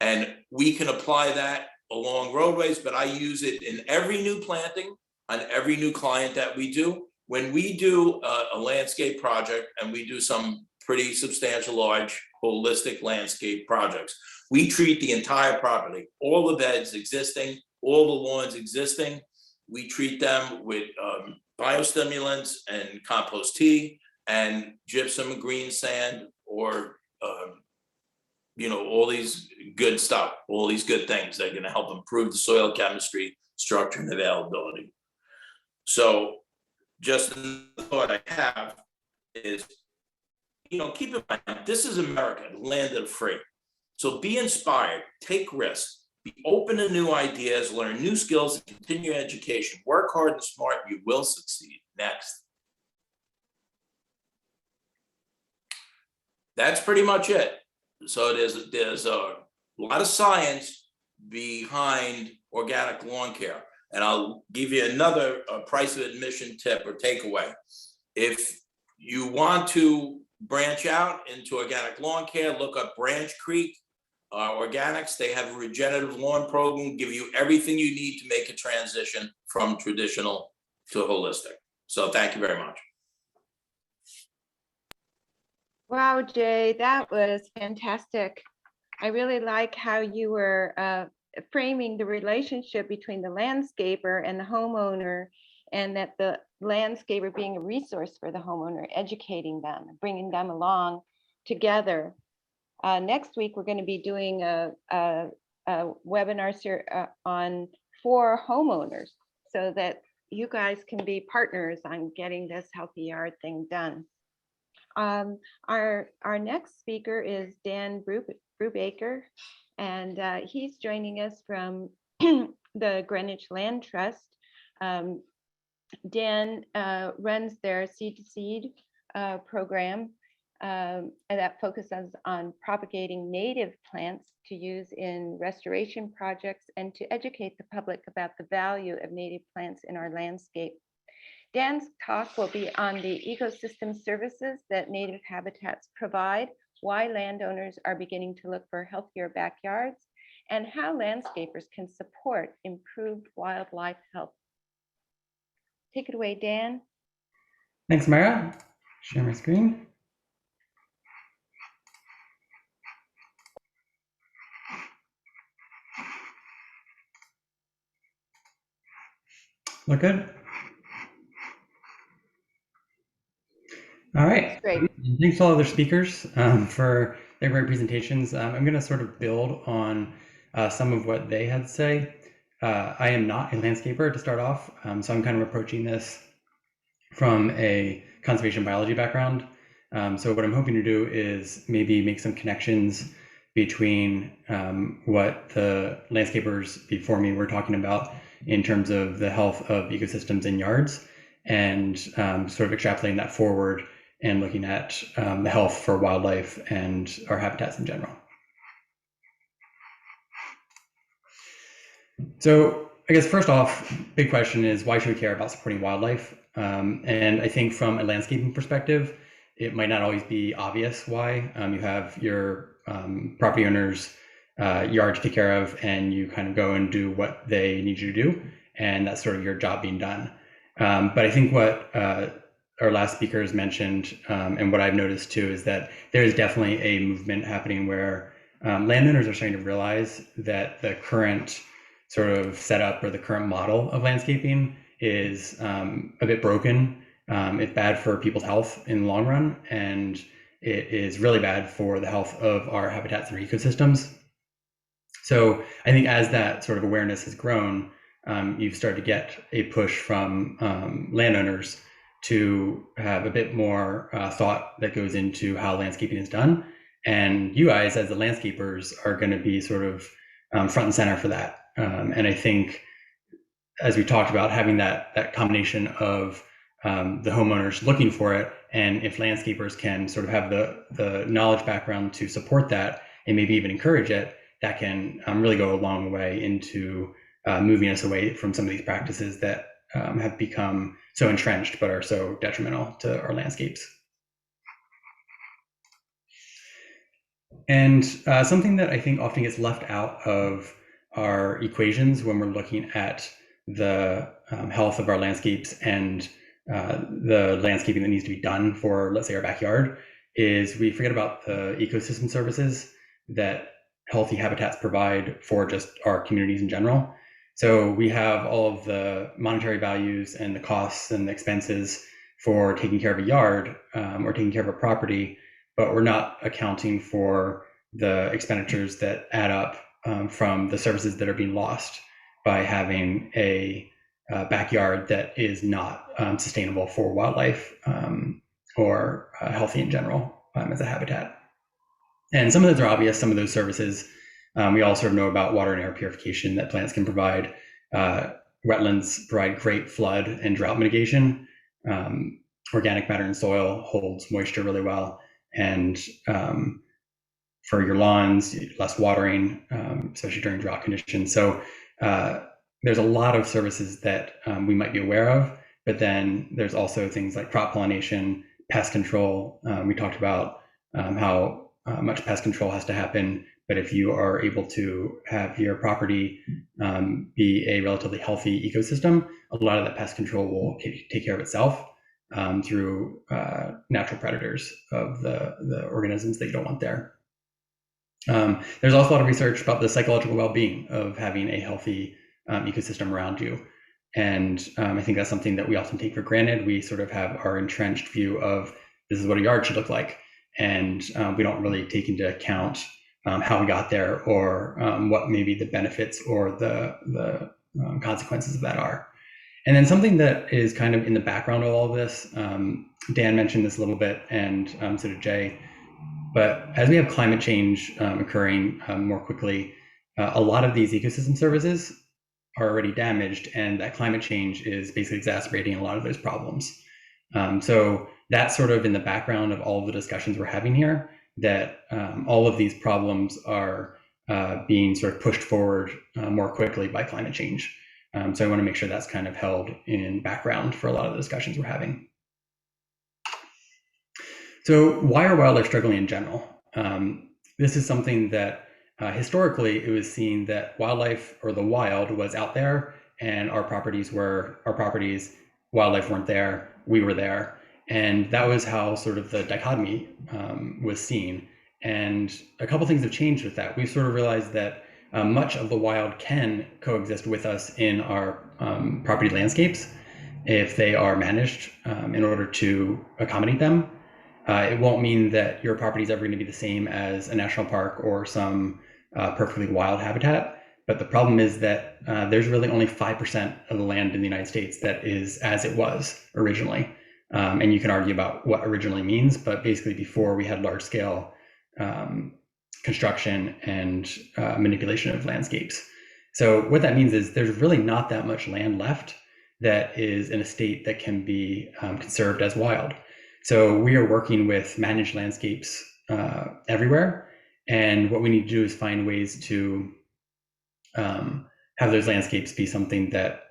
And we can apply that along roadways, but I use it in every new planting, on every new client that we do. When we do a landscape project, and we do some pretty substantial, large, holistic landscape projects, we treat the entire property, all the beds existing, all the lawns existing. We treat them with biostimulants and compost tea and gypsum and green sand, or all these good stuff, all these good things that are going to help improve the soil chemistry, structure, and availability. So just the thought I have is, keep in mind, this is America, land of the free. So be inspired, take risks, be open to new ideas, learn new skills, and continue education. Work hard and smart, you will succeed. Next. That's pretty much it. So there's a lot of science behind organic lawn care. And I'll give you another price of admission tip or takeaway. If you want to branch out into organic lawn care, look up Branch Creek Organics. They have a regenerative lawn program, give you everything you need to make a transition from traditional to holistic. So thank you very much. Wow, Jay, that was fantastic. I really like how you were framing the relationship between the landscaper and the homeowner, and that the landscaper being a resource for the homeowner, educating them, bringing them along together. Next week, we're going to be doing a webinar on for homeowners, so that you guys can be partners on getting this healthy yard thing done. Our next speaker is Dan Brubaker, and he's joining us from the Greenwich Land Trust. Dan runs their Seed to Seed program and that focuses on propagating native plants to use in restoration projects and to educate the public about the value of native plants in our landscape. Dan's talk will be on the ecosystem services that native habitats provide, why landowners are beginning to look for healthier backyards, and how landscapers can support improved wildlife health. Take it away, Dan. Thanks, Mara. Share my screen. Look good? All right. Great. Thanks to all other speakers for their great presentations. I'm going to sort of build on some of what they had to say. I am not a landscaper to start off, so I'm kind of approaching this from a conservation biology background. So what I'm hoping to do is maybe make some connections between what the landscapers before me were talking about in terms of the health of ecosystems in yards, and sort of extrapolating that forward and looking at the health for wildlife and our habitats in general. So I guess first off, big question is, why should we care about supporting wildlife? And I think from a landscaping perspective, it might not always be obvious why. You have your property owner's yard to take care of, and you kind of go and do what they need you to do, and that's sort of your job being done. But I think what our last speakers mentioned, and what I've noticed too, is that there is definitely a movement happening where landowners are starting to realize that the current sort of setup or the current model of landscaping is a bit broken. It's bad for people's health in the long run, and it is really bad for the health of our habitats and our ecosystems. So I think as that sort of awareness has grown, you've started to get a push from landowners to have a bit more thought that goes into how landscaping is done. And you guys, as the landscapers, are going to be sort of front and center for that. And I think, as we talked about, having that combination of the homeowners looking for it, and if landscapers can sort of have the knowledge background to support that and maybe even encourage it, that can really go a long way into moving us away from some of these practices that have become so entrenched but are so detrimental to our landscapes. And something that I think often gets left out of our equations when we're looking at the health of our landscapes and the landscaping that needs to be done for, let's say, our backyard, is we forget about the ecosystem services that healthy habitats provide for just our communities in general. So we have all of the monetary values and the costs and the expenses for taking care of a yard or taking care of a property, but we're not accounting for the expenditures that add up from the services that are being lost by having a backyard that is not sustainable for wildlife or healthy in general as a habitat. And some of those are obvious. Some of those services we all sort of know about: water and air purification that plants can provide. Wetlands provide great flood and drought mitigation. Organic matter in soil holds moisture really well. And for your lawns, less watering, especially during drought conditions. So there's a lot of services that we might be aware of, but then there's also things like crop pollination, pest control. We talked about how much pest control has to happen, but if you are able to have your property be a relatively healthy ecosystem, a lot of that pest control will take care of itself through natural predators of the organisms that you don't want there. There's also a lot of research about the psychological well-being of having a healthy ecosystem around you. And I think that's something that we often take for granted. We sort of have our entrenched view of this is what a yard should look like. And we don't really take into account how we got there, or what maybe the benefits or the consequences of that are. And then something that is kind of in the background of all of this, Dan mentioned this a little bit, and so did Jay, but as we have climate change occurring more quickly, a lot of these ecosystem services are already damaged, and that climate change is basically exacerbating a lot of those problems. So that's sort of in the background of all of the discussions we're having here, that all of these problems are being sort of pushed forward more quickly by climate change. So I want to make sure that's kind of held in background for a lot of the discussions we're having. So why are wildlife struggling in general? This is something that historically it was seen that wildlife, or the wild, was out there, and our properties were our properties, wildlife weren't there, we were there. And that was how sort of the dichotomy was seen. And a couple things have changed with that. We've sort of realized that much of the wild can coexist with us in our property landscapes if they are managed in order to accommodate them. It won't mean that your property is ever going to be the same as a national park or some perfectly wild habitat. But the problem is that there's really only 5% of the land in the United States that is as it was originally. And you can argue about what originally means, but basically before we had large scale construction and manipulation of landscapes. So what that means is there's really not that much land left that is in a state that can be conserved as wild. So we are working with managed landscapes everywhere. And what we need to do is find ways to have those landscapes be something that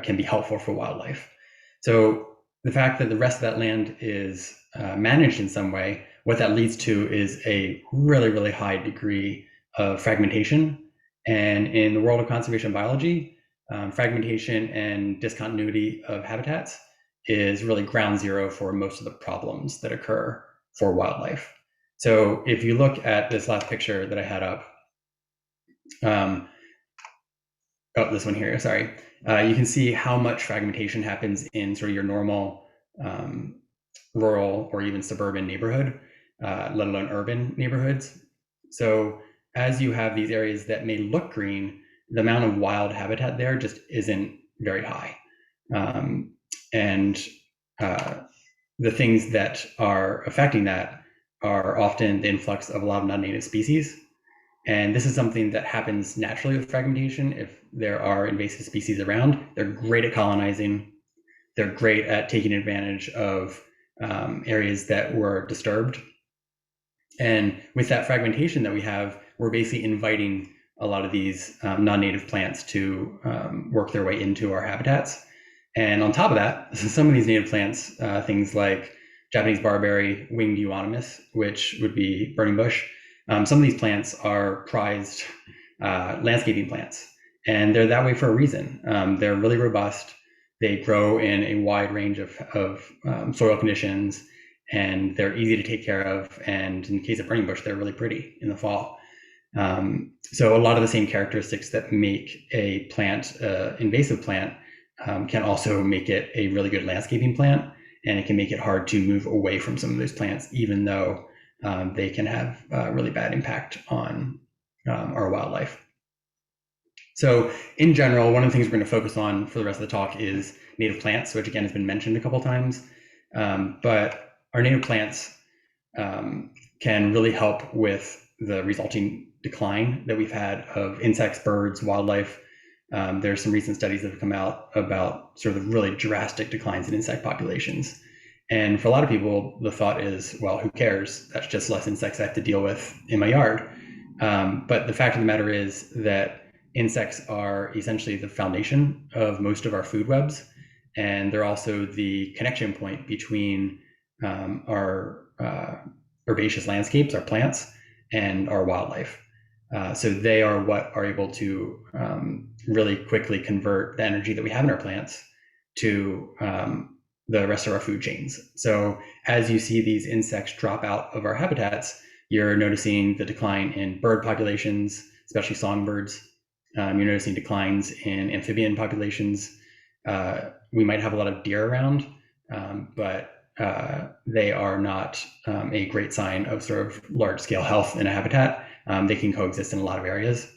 can be helpful for wildlife. So the fact that the rest of that land is managed in some way, what that leads to is a really, really high degree of fragmentation. And in the world of conservation biology, fragmentation and discontinuity of habitats is really ground zero for most of the problems that occur for wildlife. So if you look at this last picture that I had up, this one here, sorry. You can see how much fragmentation happens in sort of your normal rural or even suburban neighborhood, let alone urban neighborhoods. So as you have these areas that may look green, the amount of wild habitat there just isn't very high. And the things that are affecting that are often the influx of a lot of non-native species. And this is something that happens naturally with fragmentation. If there are invasive species around, they're great at colonizing. They're great at taking advantage of areas that were disturbed. And with that fragmentation that we have, we're basically inviting a lot of these non-native plants to work their way into our habitats. And on top of that, some of these native plants, things like Japanese barberry, winged euonymus, which would be burning bush, some of these plants are prized landscaping plants, and they're that way for a reason. They're really robust. They grow in a wide range of soil conditions, and they're easy to take care of. And in the case of burning bush, they're really pretty in the fall. So a lot of the same characteristics that make a plant invasive plant can also make it a really good landscaping plant, and it can make it hard to move away from some of those plants, even though they can have a really bad impact on our wildlife. So in general, one of the things we're going to focus on for the rest of the talk is native plants, which again has been mentioned a couple of times. But our native plants can really help with the resulting decline that we've had of insects, birds, wildlife. There's some recent studies that have come out about sort of really drastic declines in insect populations. And for a lot of people, the thought is, well, who cares? That's just less insects I have to deal with in my yard. But the fact of the matter is that insects are essentially the foundation of most of our food webs. And they're also the connection point between our herbaceous landscapes, our plants, and our wildlife. So they are what are able to really quickly convert the energy that we have in our plants to the rest of our food chains. So as you see these insects drop out of our habitats, you're noticing the decline in bird populations, especially songbirds. You're noticing declines in amphibian populations. We might have a lot of deer around, but they are not a great sign of sort of large-scale health in a habitat. They can coexist in a lot of areas,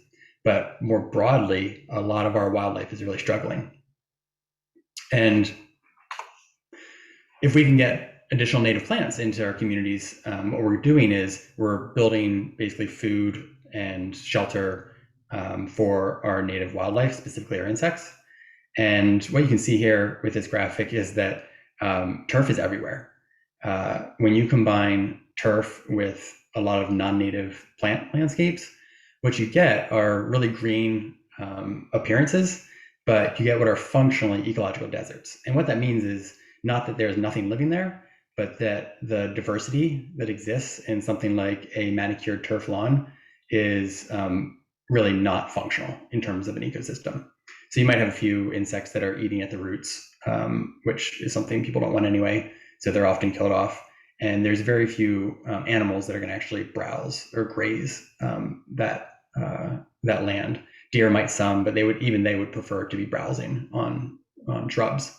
but more broadly, a lot of our wildlife is really struggling. And if we can get additional native plants into our communities, what we're doing is we're building basically food and shelter for our native wildlife, specifically our insects. And what you can see here with this graphic is that turf is everywhere. When you combine turf with a lot of non-native plant landscapes, what you get are really green appearances, but you get what are functionally ecological deserts. And what that means is not that there's nothing living there, but that the diversity that exists in something like a manicured turf lawn is really not functional in terms of an ecosystem. So you might have a few insects that are eating at the roots, which is something people don't want anyway. So they're often killed off. And there's very few animals that are going to actually browse or graze that land. Deer might some, but they would prefer to be browsing on shrubs.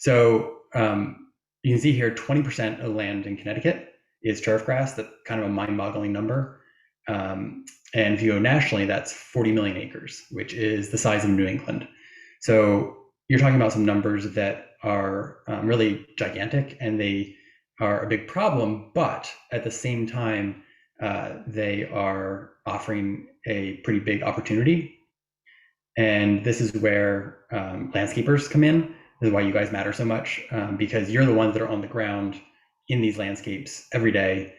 So you can see here 20% of land in Connecticut is turf grass. That's kind of a mind-boggling number. And if you go nationally, that's 40 million acres, which is the size of New England. So you're talking about some numbers that are really gigantic, and they are a big problem, but at the same time, they are offering a pretty big opportunity. And this is where landscapers come in. This is why you guys matter so much, because you're the ones that are on the ground in these landscapes every day,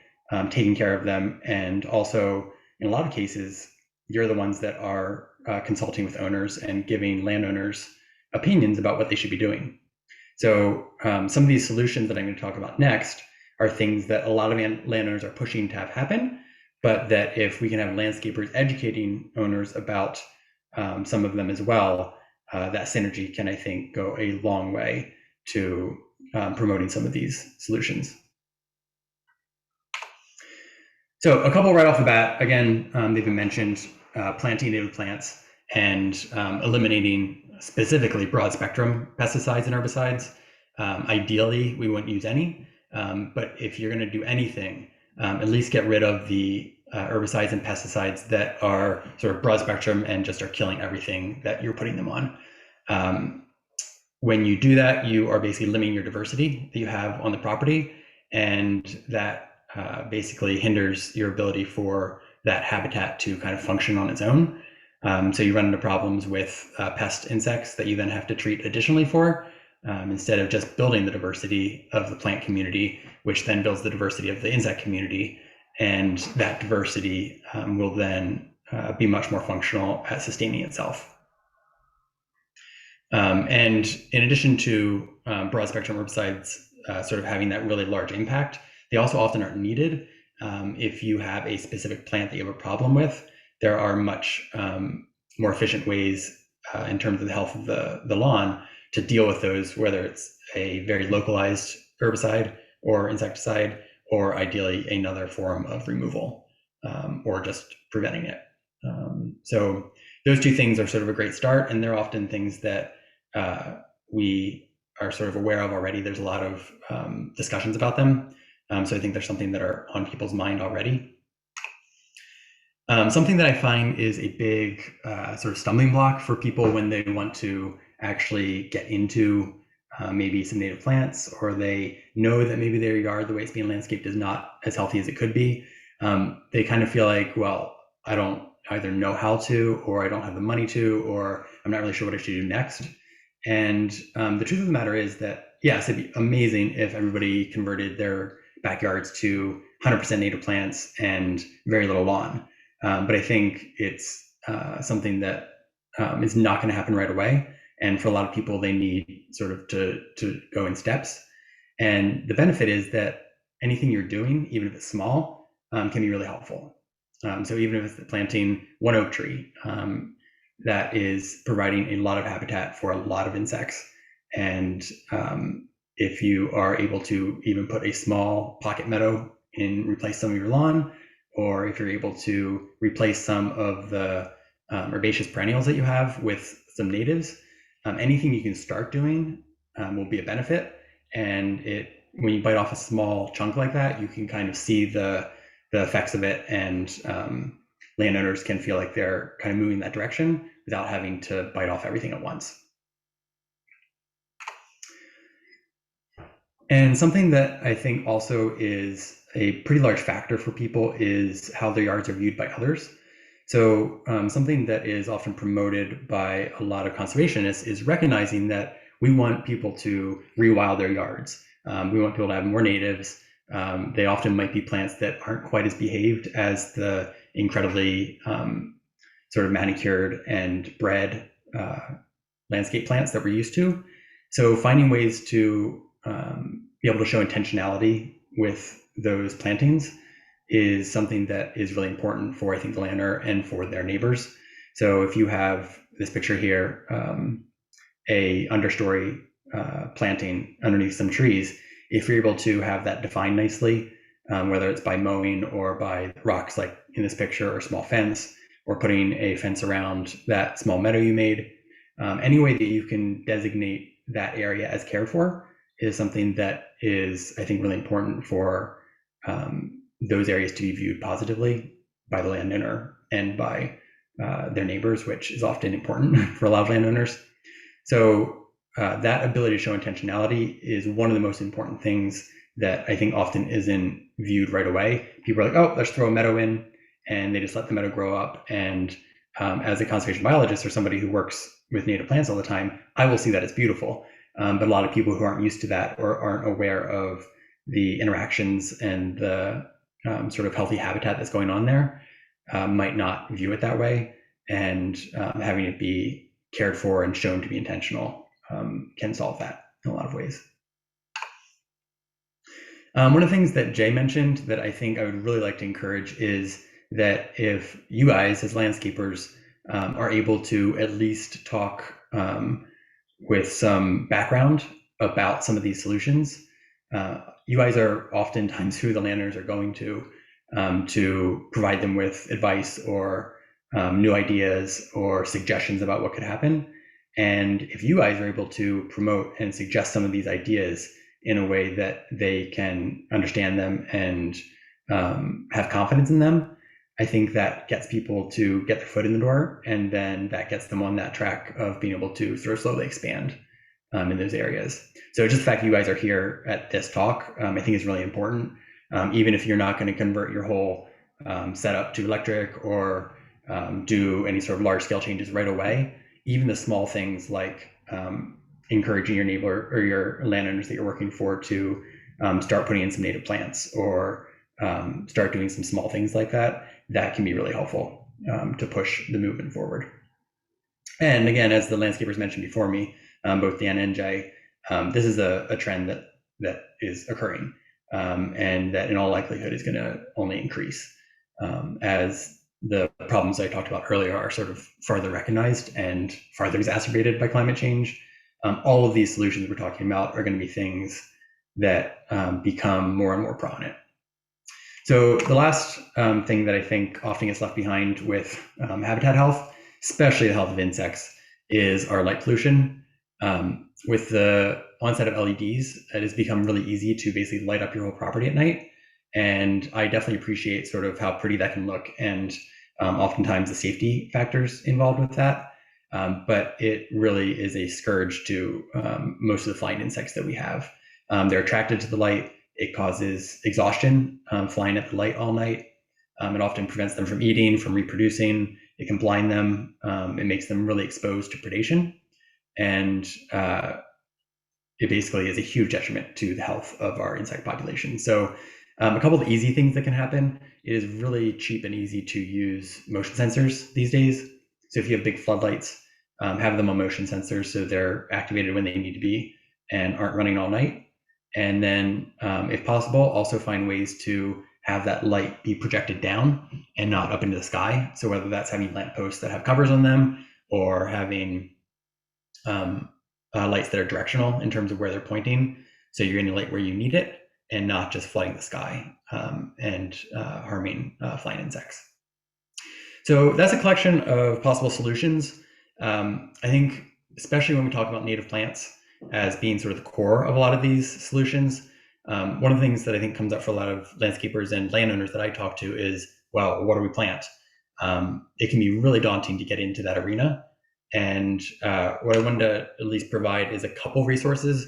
taking care of them. And also, in a lot of cases, you're the ones that are consulting with owners and giving landowners opinions about what they should be doing. So some of these solutions that I'm going to talk about next are things that a lot of landowners are pushing to have happen, but that if we can have landscapers educating owners about some of them as well, that synergy can, I think, go a long way to promoting some of these solutions. So a couple right off the bat, again, they've been mentioned, planting native plants and eliminating specifically broad spectrum pesticides and herbicides. Ideally, we wouldn't use any, but if you're going to do anything, at least get rid of the herbicides and pesticides that are sort of broad spectrum and just are killing everything that you're putting them on. When you do that, you are basically limiting your diversity that you have on the property, and that basically hinders your ability for that habitat to kind of function on its own. So you run into problems with pest insects that you then have to treat additionally for, instead of just building the diversity of the plant community, which then builds the diversity of the insect community. And that diversity will then be much more functional at sustaining itself. And in addition to broad spectrum herbicides sort of having that really large impact, they also often aren't needed. If you have a specific plant that you have a problem with, there are much more efficient ways in terms of the health of the lawn to deal with those, whether it's a very localized herbicide or insecticide, or ideally another form of removal, or just preventing it. So those two things are sort of a great start, and they're often things that we are sort of aware of already. There's a lot of discussions about them. So I think there's something that are on people's mind already. Something that I find is a big sort of stumbling block for people when they want to actually get into maybe some native plants, or they know that maybe their yard, the way it's being landscaped, is not as healthy as it could be. They kind of feel like, well, I don't either know how to, or I don't have the money to, or I'm not really sure what I should do next. And the truth of the matter is that, yes, it'd be amazing if everybody converted their backyards to 100% native plants and very little lawn. But I think it's something that is not going to happen right away. And for a lot of people, they need sort of to go in steps. And the benefit is that anything you're doing, even if it's small, can be really helpful. So even if it's planting one oak tree, that is providing a lot of habitat for a lot of insects. And if you are able to even put a small pocket meadow and replace some of your lawn, or if you're able to replace some of the herbaceous perennials that you have with some natives, anything you can start doing will be a benefit. And when you bite off a small chunk like that, you can kind of see the effects of it, and landowners can feel like they're kind of moving in that direction without having to bite off everything at once. And something that I think also is a pretty large factor for people is how their yards are viewed by others. So something that is often promoted by a lot of conservationists is recognizing that we want people to rewild their yards. We want people to have more natives. They often might be plants that aren't quite as behaved as the incredibly sort of manicured and bred landscape plants that we're used to. So finding ways to be able to show intentionality with those plantings is something that is really important for, I think, the landowner and for their neighbors. So if you have this picture here, a understory planting underneath some trees, if you're able to have that defined nicely, whether it's by mowing or by rocks like in this picture, or small fence, or putting a fence around that small meadow you made, any way that you can designate that area as cared for is something that is, I think, really important for those areas to be viewed positively by the landowner and by their neighbors, which is often important for a lot of landowners. So that ability to show intentionality is one of the most important things that I think often isn't viewed right away. People are like, oh, let's throw a meadow in, and they just let the meadow grow up. And as a conservation biologist or somebody who works with native plants all the time, I will see that as beautiful. But a lot of people who aren't used to that or aren't aware of the interactions and the sort of healthy habitat that's going on there might not view it that way. And having it be cared for and shown to be intentional can solve that in a lot of ways. One of the things that Jay mentioned that I think I would really like to encourage is that if you guys as landscapers are able to at least talk with some background about some of these solutions, you guys are oftentimes who the landowners are going to provide them with advice or new ideas or suggestions about what could happen. And if you guys are able to promote and suggest some of these ideas in a way that they can understand them and have confidence in them, I think that gets people to get their foot in the door, and then that gets them on that track of being able to sort of slowly expand in those areas. So just the fact that you guys are here at this talk, I think is really important. Even if you're not going to convert your whole setup to electric or do any sort of large scale changes right away, even the small things like encouraging your neighbor or your landowners that you're working for to start putting in some native plants or start doing some small things like that, that can be really helpful to push the movement forward. And again, as the landscapers mentioned before me, both Dan and Jay, this is a trend that is occurring and that in all likelihood is going to only increase as the problems I talked about earlier are sort of farther recognized and farther exacerbated by climate change. All of these solutions we're talking about are going to be things that become more and more prominent. So the last thing that I think often gets left behind with habitat health, especially the health of insects, is our light pollution. With the onset of LEDs, it has become really easy to basically light up your whole property at night. And I definitely appreciate sort of how pretty that can look and oftentimes the safety factors involved with that. But it really is a scourge to most of the flying insects that we have. They're attracted to the light. It causes exhaustion, flying at the light all night. It often prevents them from eating, from reproducing. It can blind them. It makes them really exposed to predation. And it basically is a huge detriment to the health of our insect population. So a couple of easy things that can happen. It is really cheap and easy to use motion sensors these days. So if you have big floodlights, have them on motion sensors so they're activated when they need to be and aren't running all night. And then, if possible, also find ways to have that light be projected down and not up into the sky. So whether that's having lampposts that have covers on them or having lights that are directional in terms of where they're pointing, so you're getting light where you need it and not just flooding the sky and harming flying insects. So that's a collection of possible solutions. I think, especially when we talk about native plants as being sort of the core of a lot of these solutions, one of the things that I think comes up for a lot of landscapers and landowners that I talk to is, well, what do we plant? It can be really daunting to get into that arena. And what I wanted to at least provide is a couple resources.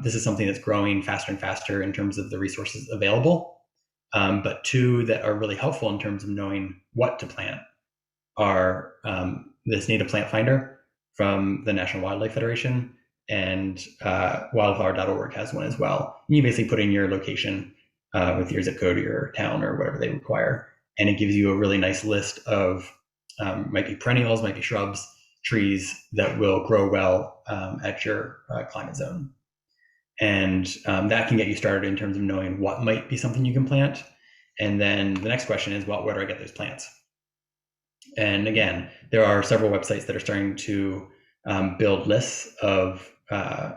This is something that's growing faster and faster in terms of the resources available. But two that are really helpful in terms of knowing what to plant are this Native Plant Finder from the National Wildlife Federation, and wildflower.org has one as well. You basically put in your location with your zip code or your town or whatever they require, and it gives you a really nice list of might be perennials, might be shrubs, trees that will grow well at your climate zone. And that can get you started in terms of knowing what might be something you can plant. And then the next question is, well, where do I get those plants? And again, there are several websites that are starting to build lists of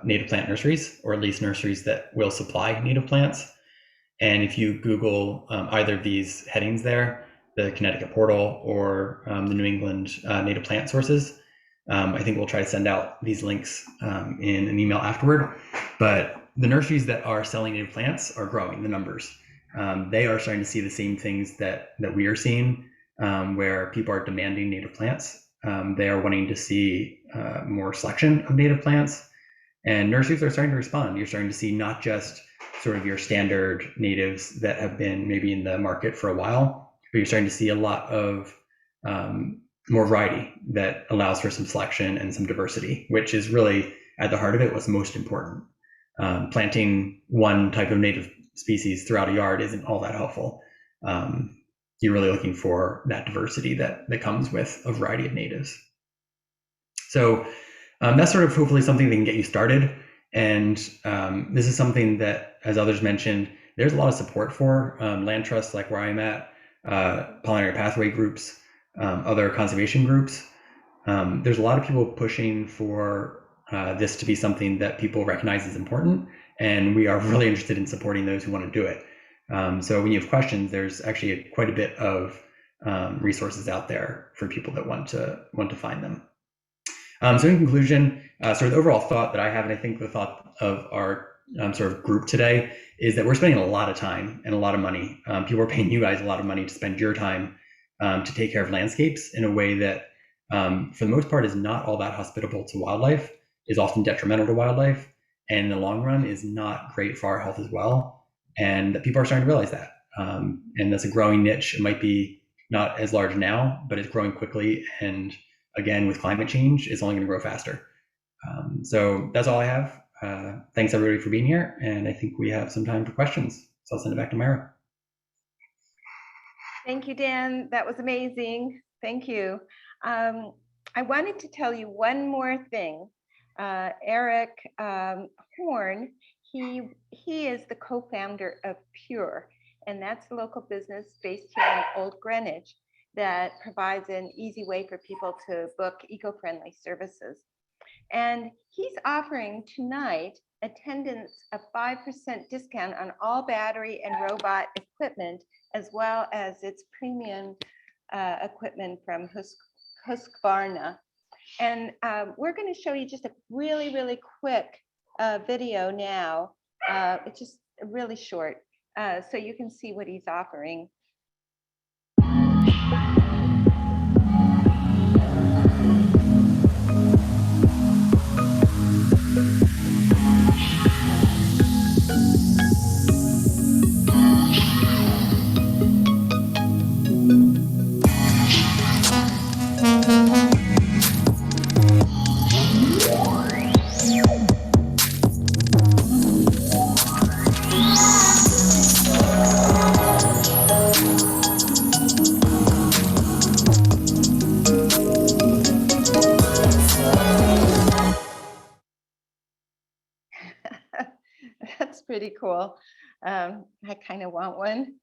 native plant nurseries, or at least nurseries that will supply native plants. And if you Google either of these headings there, the Connecticut portal or the New England native plant sources, I think we'll try to send out these links in an email afterward. But the nurseries that are selling native plants are growing, the numbers. They are starting to see the same things that we are seeing, where people are demanding native plants. They are wanting to see more selection of native plants, and nurseries are starting to respond. You're starting to see not just sort of your standard natives that have been maybe in the market for a while, but you're starting to see a lot of more variety that allows for some selection and some diversity, which is really at the heart of it what's most important. Planting one type of native species throughout a yard isn't all that helpful. You're really looking for that diversity that comes with a variety of natives. So that's sort of hopefully something that can get you started. And this is something that, as others mentioned, there's a lot of support for. Land trusts like where I'm at, pollinary pathway groups, other conservation groups. There's a lot of people pushing for this to be something that people recognize as important. And we are really interested in supporting those who want to do it. So when you have questions, there's actually quite a bit of resources out there for people that want to find them. So in conclusion, sort of the overall thought that I have, and I think the thought of our sort of group today, is that we're spending a lot of time and a lot of money. People are paying you guys a lot of money to spend your time to take care of landscapes in a way that, for the most part, is not all that hospitable to wildlife, is often detrimental to wildlife, and in the long run is not great for our health as well. And that people are starting to realize that. And that's a growing niche. It might be not as large now, but it's growing quickly. And again, with climate change, it's only going to grow faster. So that's all I have. Thanks everybody for being here. And I think we have some time for questions. So I'll send it back to Myra. Thank you, Dan. That was amazing. Thank you. I wanted to tell you one more thing. Eric Horn, he is the co-founder of Pure, and that's the local business based here in Old Greenwich that provides an easy way for people to book eco-friendly services. And he's offering tonight attendance a 5% discount on all battery and robot equipment, as well as its premium equipment from Husqvarna. And we're going to show you just a really, really quick video now. It's just really short, so you can see what he's offering. That's pretty cool. I kind of want one.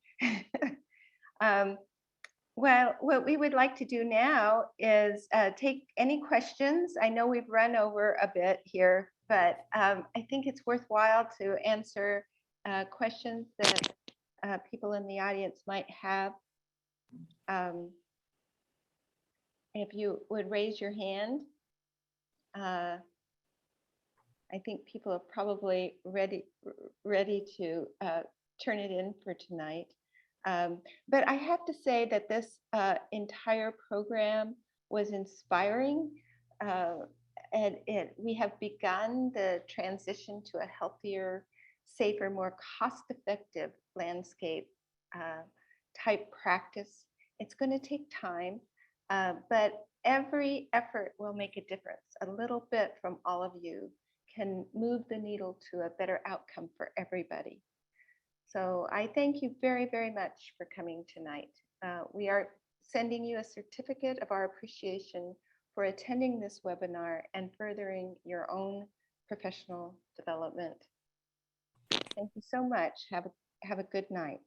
Well, what we would like to do now is take any questions. I know we've run over a bit here, but I think it's worthwhile to answer questions that people in the audience might have. If you would raise your hand. I think people are probably ready to turn it in for tonight. But I have to say that this entire program was inspiring. And we have begun the transition to a healthier, safer, more cost-effective landscape type practice. It's going to take time, but every effort will make a difference. A little bit from all of you can move the needle to a better outcome for everybody. So I thank you very, very much for coming tonight. We are sending you a certificate of our appreciation for attending this webinar and furthering your own professional development. Thank you so much. Have a good night.